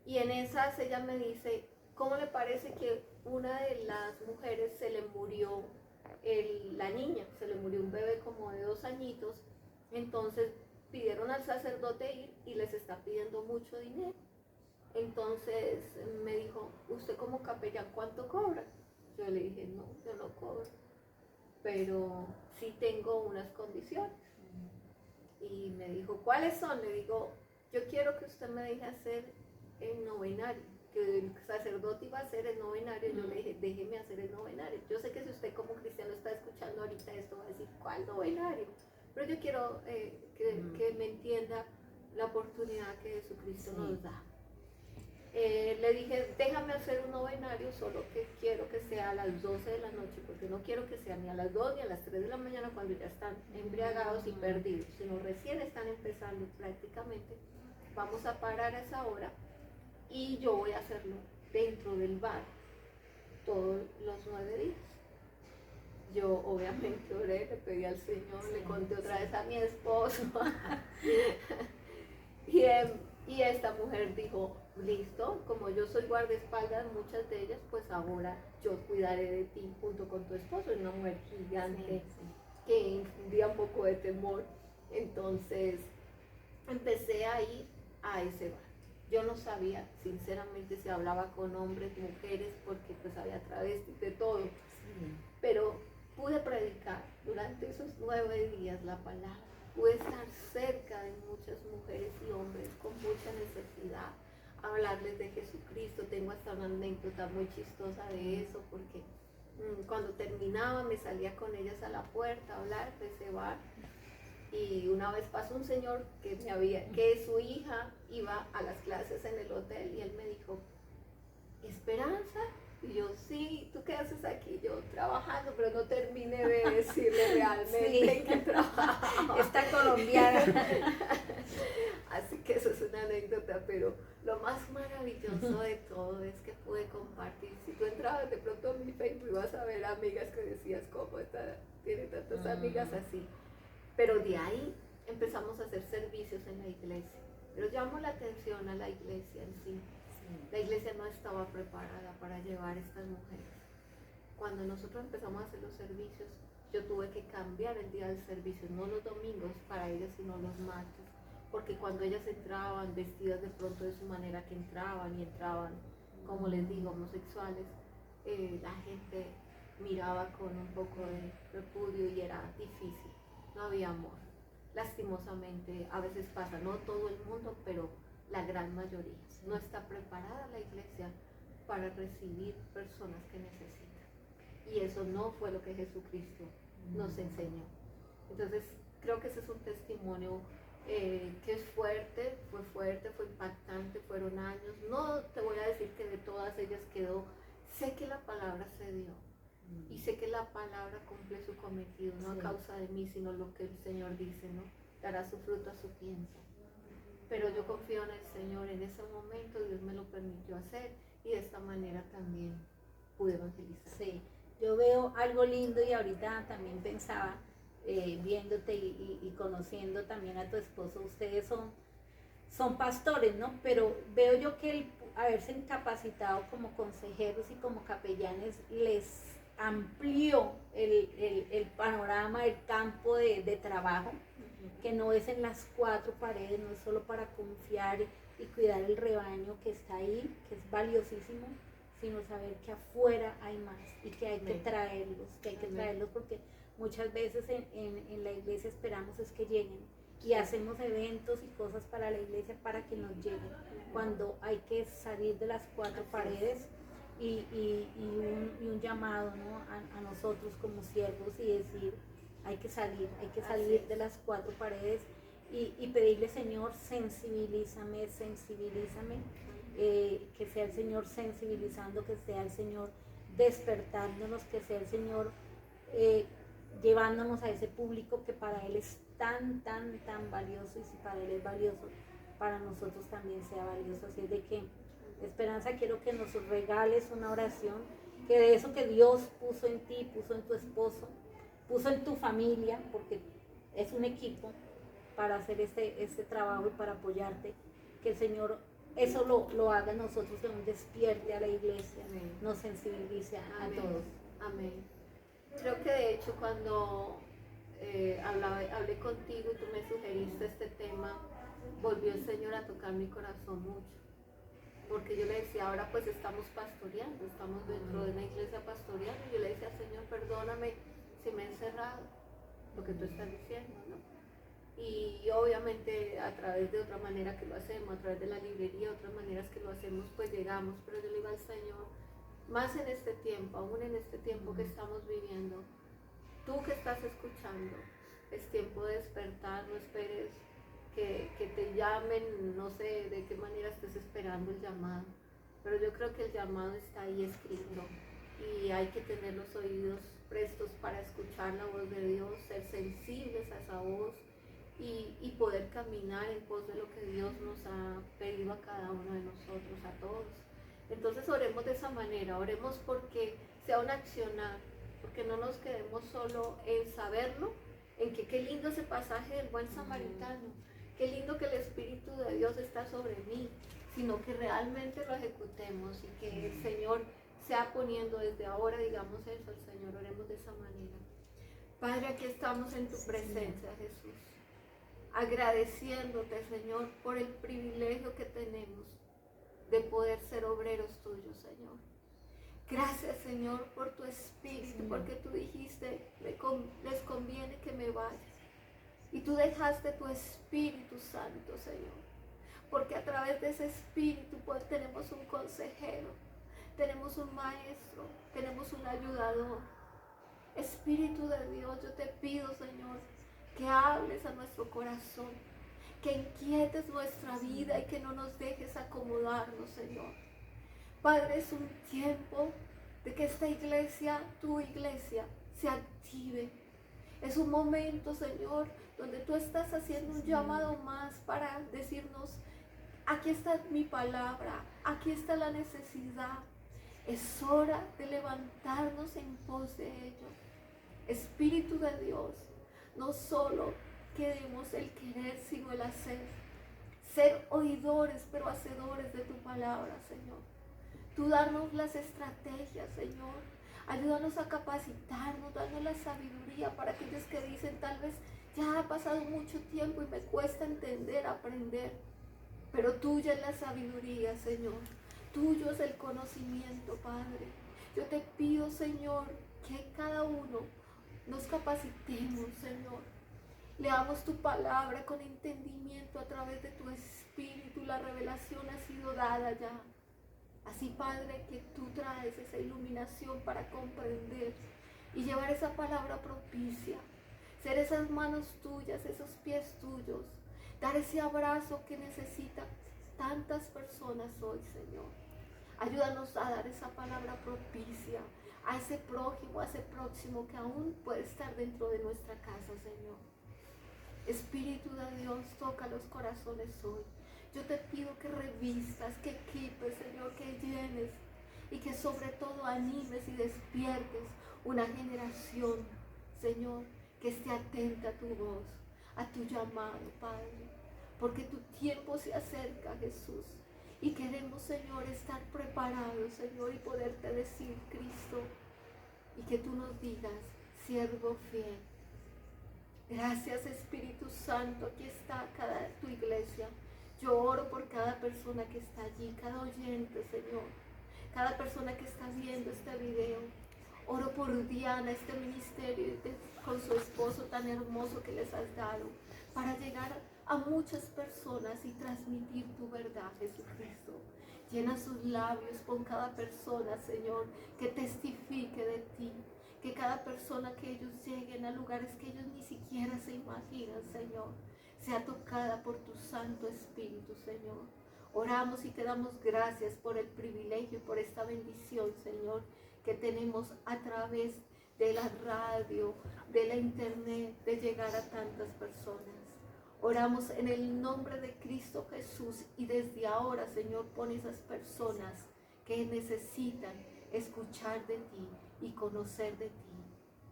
Y en esas ella me dice, ¿cómo le parece que una de las mujeres se le murió la niña? Se le murió un bebé como de 2 añitos, entonces pidieron al sacerdote ir y les está pidiendo mucho dinero. Entonces me dijo, ¿usted como capellán cuánto cobra? Yo le dije, no, yo no cobro, pero sí tengo unas condiciones. Y me dijo, ¿cuáles son? Le digo, yo quiero que usted me deje hacer el novenario, que el sacerdote iba a hacer el novenario. Yo le dije, déjeme hacer el novenario. Yo sé que si usted como cristiano está escuchando ahorita esto, va a decir, ¿cuál novenario? Pero yo quiero que me entienda la oportunidad que Jesucristo nos da. Le dije, déjame hacer un novenario, solo que quiero que sea a las 12 de la noche, porque no quiero que sea ni a las 2 ni a las 3 de la mañana cuando ya están embriagados y perdidos, sino recién están empezando prácticamente. Vamos a parar a esa hora y yo voy a hacerlo dentro del bar todos los 9 días. Yo obviamente oré, le pedí al Señor, le conté otra vez a mi esposo. Y esta mujer dijo, listo, como yo soy guardaespaldas, muchas de ellas, pues ahora yo cuidaré de ti junto con tu esposo. Es una mujer gigante que infundía un poco de temor. Entonces empecé a ir a ese bar. Yo no sabía, sinceramente, si hablaba con hombres, mujeres, porque pues había travestis de todo. Pero pude predicar durante esos 9 días la palabra. Pude estar cerca de muchas mujeres y hombres con mucha necesidad, hablarles de Jesucristo. Tengo hasta una anécdota muy chistosa de eso, porque cuando terminaba me salía con ellas a la puerta a hablar de ese bar. Y una vez pasó un señor que su hija iba a las clases en el hotel y él me dijo, ¿Esperanza? Y yo, sí, ¿tú qué haces aquí? Yo, trabajando, pero no terminé de decirle realmente que trabajaba. Esta colombiana. Así que eso es una anécdota, pero lo más maravilloso de todo es que pude compartir. Si tú entrabas de pronto a mi Facebook vas a ver amigas que decías, ¿cómo tiene tantas amigas así? Pero de ahí empezamos a hacer servicios en la iglesia. Pero llamó la atención a la iglesia en sí. La iglesia no estaba preparada para llevar a estas mujeres. Cuando nosotros empezamos a hacer los servicios, yo tuve que cambiar el día del servicio, no los domingos para ellas, sino los martes, porque cuando ellas entraban vestidas de pronto de su manera que entraban, como les digo, homosexuales, la gente miraba con un poco de repudio y era difícil, no había amor. Lastimosamente, a veces pasa, no todo el mundo, pero la gran mayoría. No está preparada la iglesia para recibir personas que necesitan. Y eso no fue lo que Jesucristo nos enseñó. Entonces, creo que ese es un testimonio que es fuerte, fue impactante, fueron años. No te voy a decir que de todas ellas quedó. Sé que la palabra se dio. Y sé que la palabra cumple su cometido, no a causa de mí, sino lo que el Señor dice, ¿no? dará su fruto a su tiempo. Pero yo confío en el Señor, en ese momento Dios me lo permitió hacer y de esta manera también pude evangelizar. Sí, yo veo algo lindo y ahorita también pensaba, viéndote y conociendo también a tu esposo, ustedes son pastores, ¿no? Pero veo yo que el haberse capacitado como consejeros y como capellanes les amplió el panorama, el campo de trabajo, que no es en las cuatro paredes, no es solo para confiar y cuidar el rebaño que está ahí, que es valiosísimo, sino saber que afuera hay más y que hay que traerlos, porque muchas veces en la iglesia esperamos es que lleguen y hacemos eventos y cosas para la iglesia para que nos lleguen, cuando hay que salir de las cuatro paredes y un llamado, ¿no? a nosotros como siervos y decir, hay que salir de las cuatro paredes y pedirle, Señor, sensibilízame, que sea el Señor sensibilizando, que sea el Señor despertándonos, que sea el Señor llevándonos a ese público que para Él es tan valioso, y si para Él es valioso, para nosotros también sea valioso. Así es de que, Esperanza, quiero que nos regales una oración, que de eso que Dios puso en ti, puso en tu esposo, puso en tu familia, porque es un equipo para hacer este trabajo y para apoyarte, que el Señor eso lo haga en nosotros, que nos despierte a la iglesia, amén, nos sensibilice a todos. Amén. Creo que de hecho cuando hablé contigo y tú me sugeriste este tema, volvió el Señor a tocar mi corazón mucho, porque yo le decía, ahora pues estamos pastoreando, estamos dentro de una iglesia pastoreando, y yo le decía, Señor, perdóname si me he encerrado, lo que tú estás diciendo, ¿no? Y obviamente a través de otra manera que lo hacemos, a través de la librería, otras maneras que lo hacemos, pues llegamos, pero yo le digo al Señor, más en este tiempo, aún en este tiempo que estamos viviendo, tú que estás escuchando, es tiempo de despertar, no esperes que te llamen, no sé de qué manera estés esperando el llamado, pero yo creo que el llamado está ahí escrito y hay que tener los oídos prestos para escuchar la voz de Dios, ser sensibles a esa voz y poder caminar en pos de lo que Dios nos ha pedido a cada uno de nosotros, a todos. Entonces oremos de esa manera, oremos porque sea un accionar, porque no nos quedemos solo en saberlo, en que qué lindo ese pasaje del buen samaritano, qué lindo que el Espíritu de Dios está sobre mí, sino que realmente lo ejecutemos y que el Señor sea poniendo desde ahora, digamos eso al Señor, oremos de esa manera. Padre, aquí estamos en tu presencia, Jesús, agradeciéndote, Señor, por el privilegio que tenemos de poder ser obreros tuyos, Señor. Gracias, Señor, por tu Espíritu, porque tú dijiste, les conviene que me vaya. Y tú dejaste tu Espíritu Santo, Señor, porque a través de ese Espíritu pues tenemos un consejero, tenemos un maestro, tenemos un ayudador. Espíritu de Dios, yo te pido, Señor, que hables a nuestro corazón, que inquietes nuestra vida y que no nos dejes acomodarnos, Señor. Padre, es un tiempo de que esta iglesia, tu iglesia, se active. Es un momento, Señor, donde tú estás haciendo un llamado más para decirnos, aquí está mi palabra, aquí está la necesidad. Es hora de levantarnos en pos de ello. Espíritu de Dios, no solo queremos el querer, sino el hacer. Ser oidores, pero hacedores de tu palabra, Señor. Tú darnos las estrategias, Señor. Ayúdanos a capacitarnos, darnos la sabiduría para aquellos que dicen, tal vez ya ha pasado mucho tiempo y me cuesta entender, aprender. Pero tuya es la sabiduría, Señor. Tuyo es el conocimiento, Padre. Yo te pido, Señor, que cada uno nos capacitemos, Señor. Leamos tu palabra con entendimiento a través de tu Espíritu. La revelación ha sido dada ya. Así, Padre, que tú traes esa iluminación para comprender y llevar esa palabra propicia. Ser esas manos tuyas, esos pies tuyos. Dar ese abrazo que necesitan tantas personas hoy, Señor. Ayúdanos a dar esa palabra propicia a ese prójimo, a ese próximo que aún puede estar dentro de nuestra casa, Señor. Espíritu de Dios, toca los corazones hoy. Yo te pido que revistas, que equipes, Señor, que llenes y que sobre todo animes y despiertes una generación, Señor, que esté atenta a tu voz, a tu llamado, Padre, porque tu tiempo se acerca, Jesús, y queremos, Señor, estar preparados, Señor, y poderte decir, Cristo, y que tú nos digas, siervo fiel. Gracias, Espíritu Santo, aquí está tu iglesia. Yo oro por cada persona que está allí, cada oyente, Señor, cada persona que está viendo este video. Oro por Diana, este ministerio, con su esposo tan hermoso que les has dado, para llegar a muchas personas y transmitir tu verdad, Jesucristo. Llena sus labios con cada persona, Señor, que testifique de ti. Que cada persona que ellos lleguen a lugares que ellos ni siquiera se imaginan, Señor, sea tocada por tu Santo Espíritu, Señor. Oramos y te damos gracias por el privilegio y por esta bendición, Señor, que tenemos a través de la radio, de la internet, de llegar a tantas personas. Oramos en el nombre de Cristo Jesús y desde ahora, Señor, pon esas personas que necesitan escuchar de ti y conocer de ti.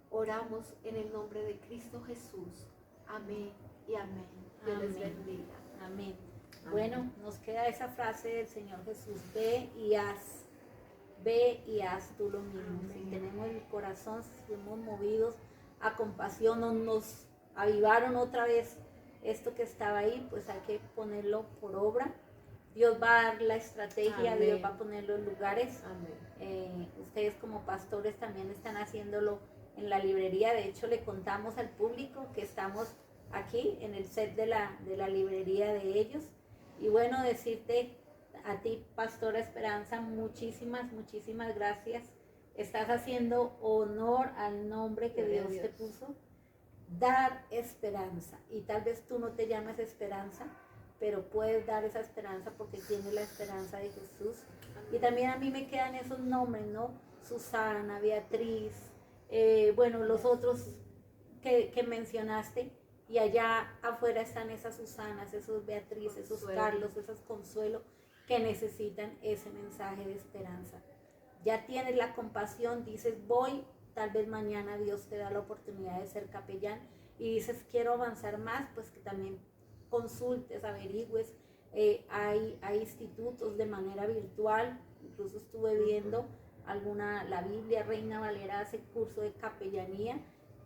Oramos en el nombre de Cristo Jesús. Amén y amén. Dios les bendiga. Amén. Bueno, nos queda esa frase del Señor Jesús: ve y haz. Ve y haz tú lo mismo. Si tenemos el corazón, si fuimos movidos a compasión, o nos avivaron otra vez esto que estaba ahí, pues hay que ponerlo por obra. Dios va a dar la estrategia, Amén. Dios va a poner los lugares. Amén. Ustedes como pastores también están haciéndolo en la librería. De hecho, le contamos al público que estamos aquí en el set de la librería de ellos. Y bueno, decirte a ti, Pastora Esperanza, muchísimas gracias. Estás haciendo honor al nombre que Dios te puso. Dar esperanza. Y tal vez tú no te llames Esperanza, pero puedes dar esa esperanza porque tienes la esperanza de Jesús. Y también a mí me quedan esos nombres, ¿no? Susana, Beatriz, bueno, los otros que mencionaste. Y allá afuera están esas Susanas, esos Beatriz, esos Carlos, esos Consuelo, que necesitan ese mensaje de esperanza. Ya tienes la compasión, dices voy, tal vez mañana Dios te da la oportunidad de ser capellán y dices quiero avanzar más, pues que también consultes, averigües. Hay institutos de manera virtual, incluso estuve viendo la Biblia Reina Valera hace curso de capellanía.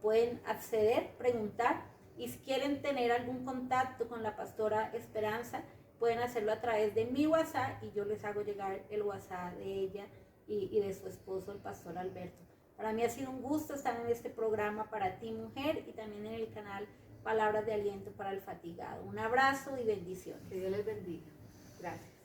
Pueden acceder, preguntar, y si quieren tener algún contacto con la Pastora Esperanza, pueden hacerlo a través de mi WhatsApp y yo les hago llegar el WhatsApp de ella y de su esposo, el Pastor Alberto. Para mí ha sido un gusto estar en este programa para ti, mujer, y también en el canal Palabras de Aliento para el Fatigado. Un abrazo y bendiciones. Que Dios les bendiga. Gracias.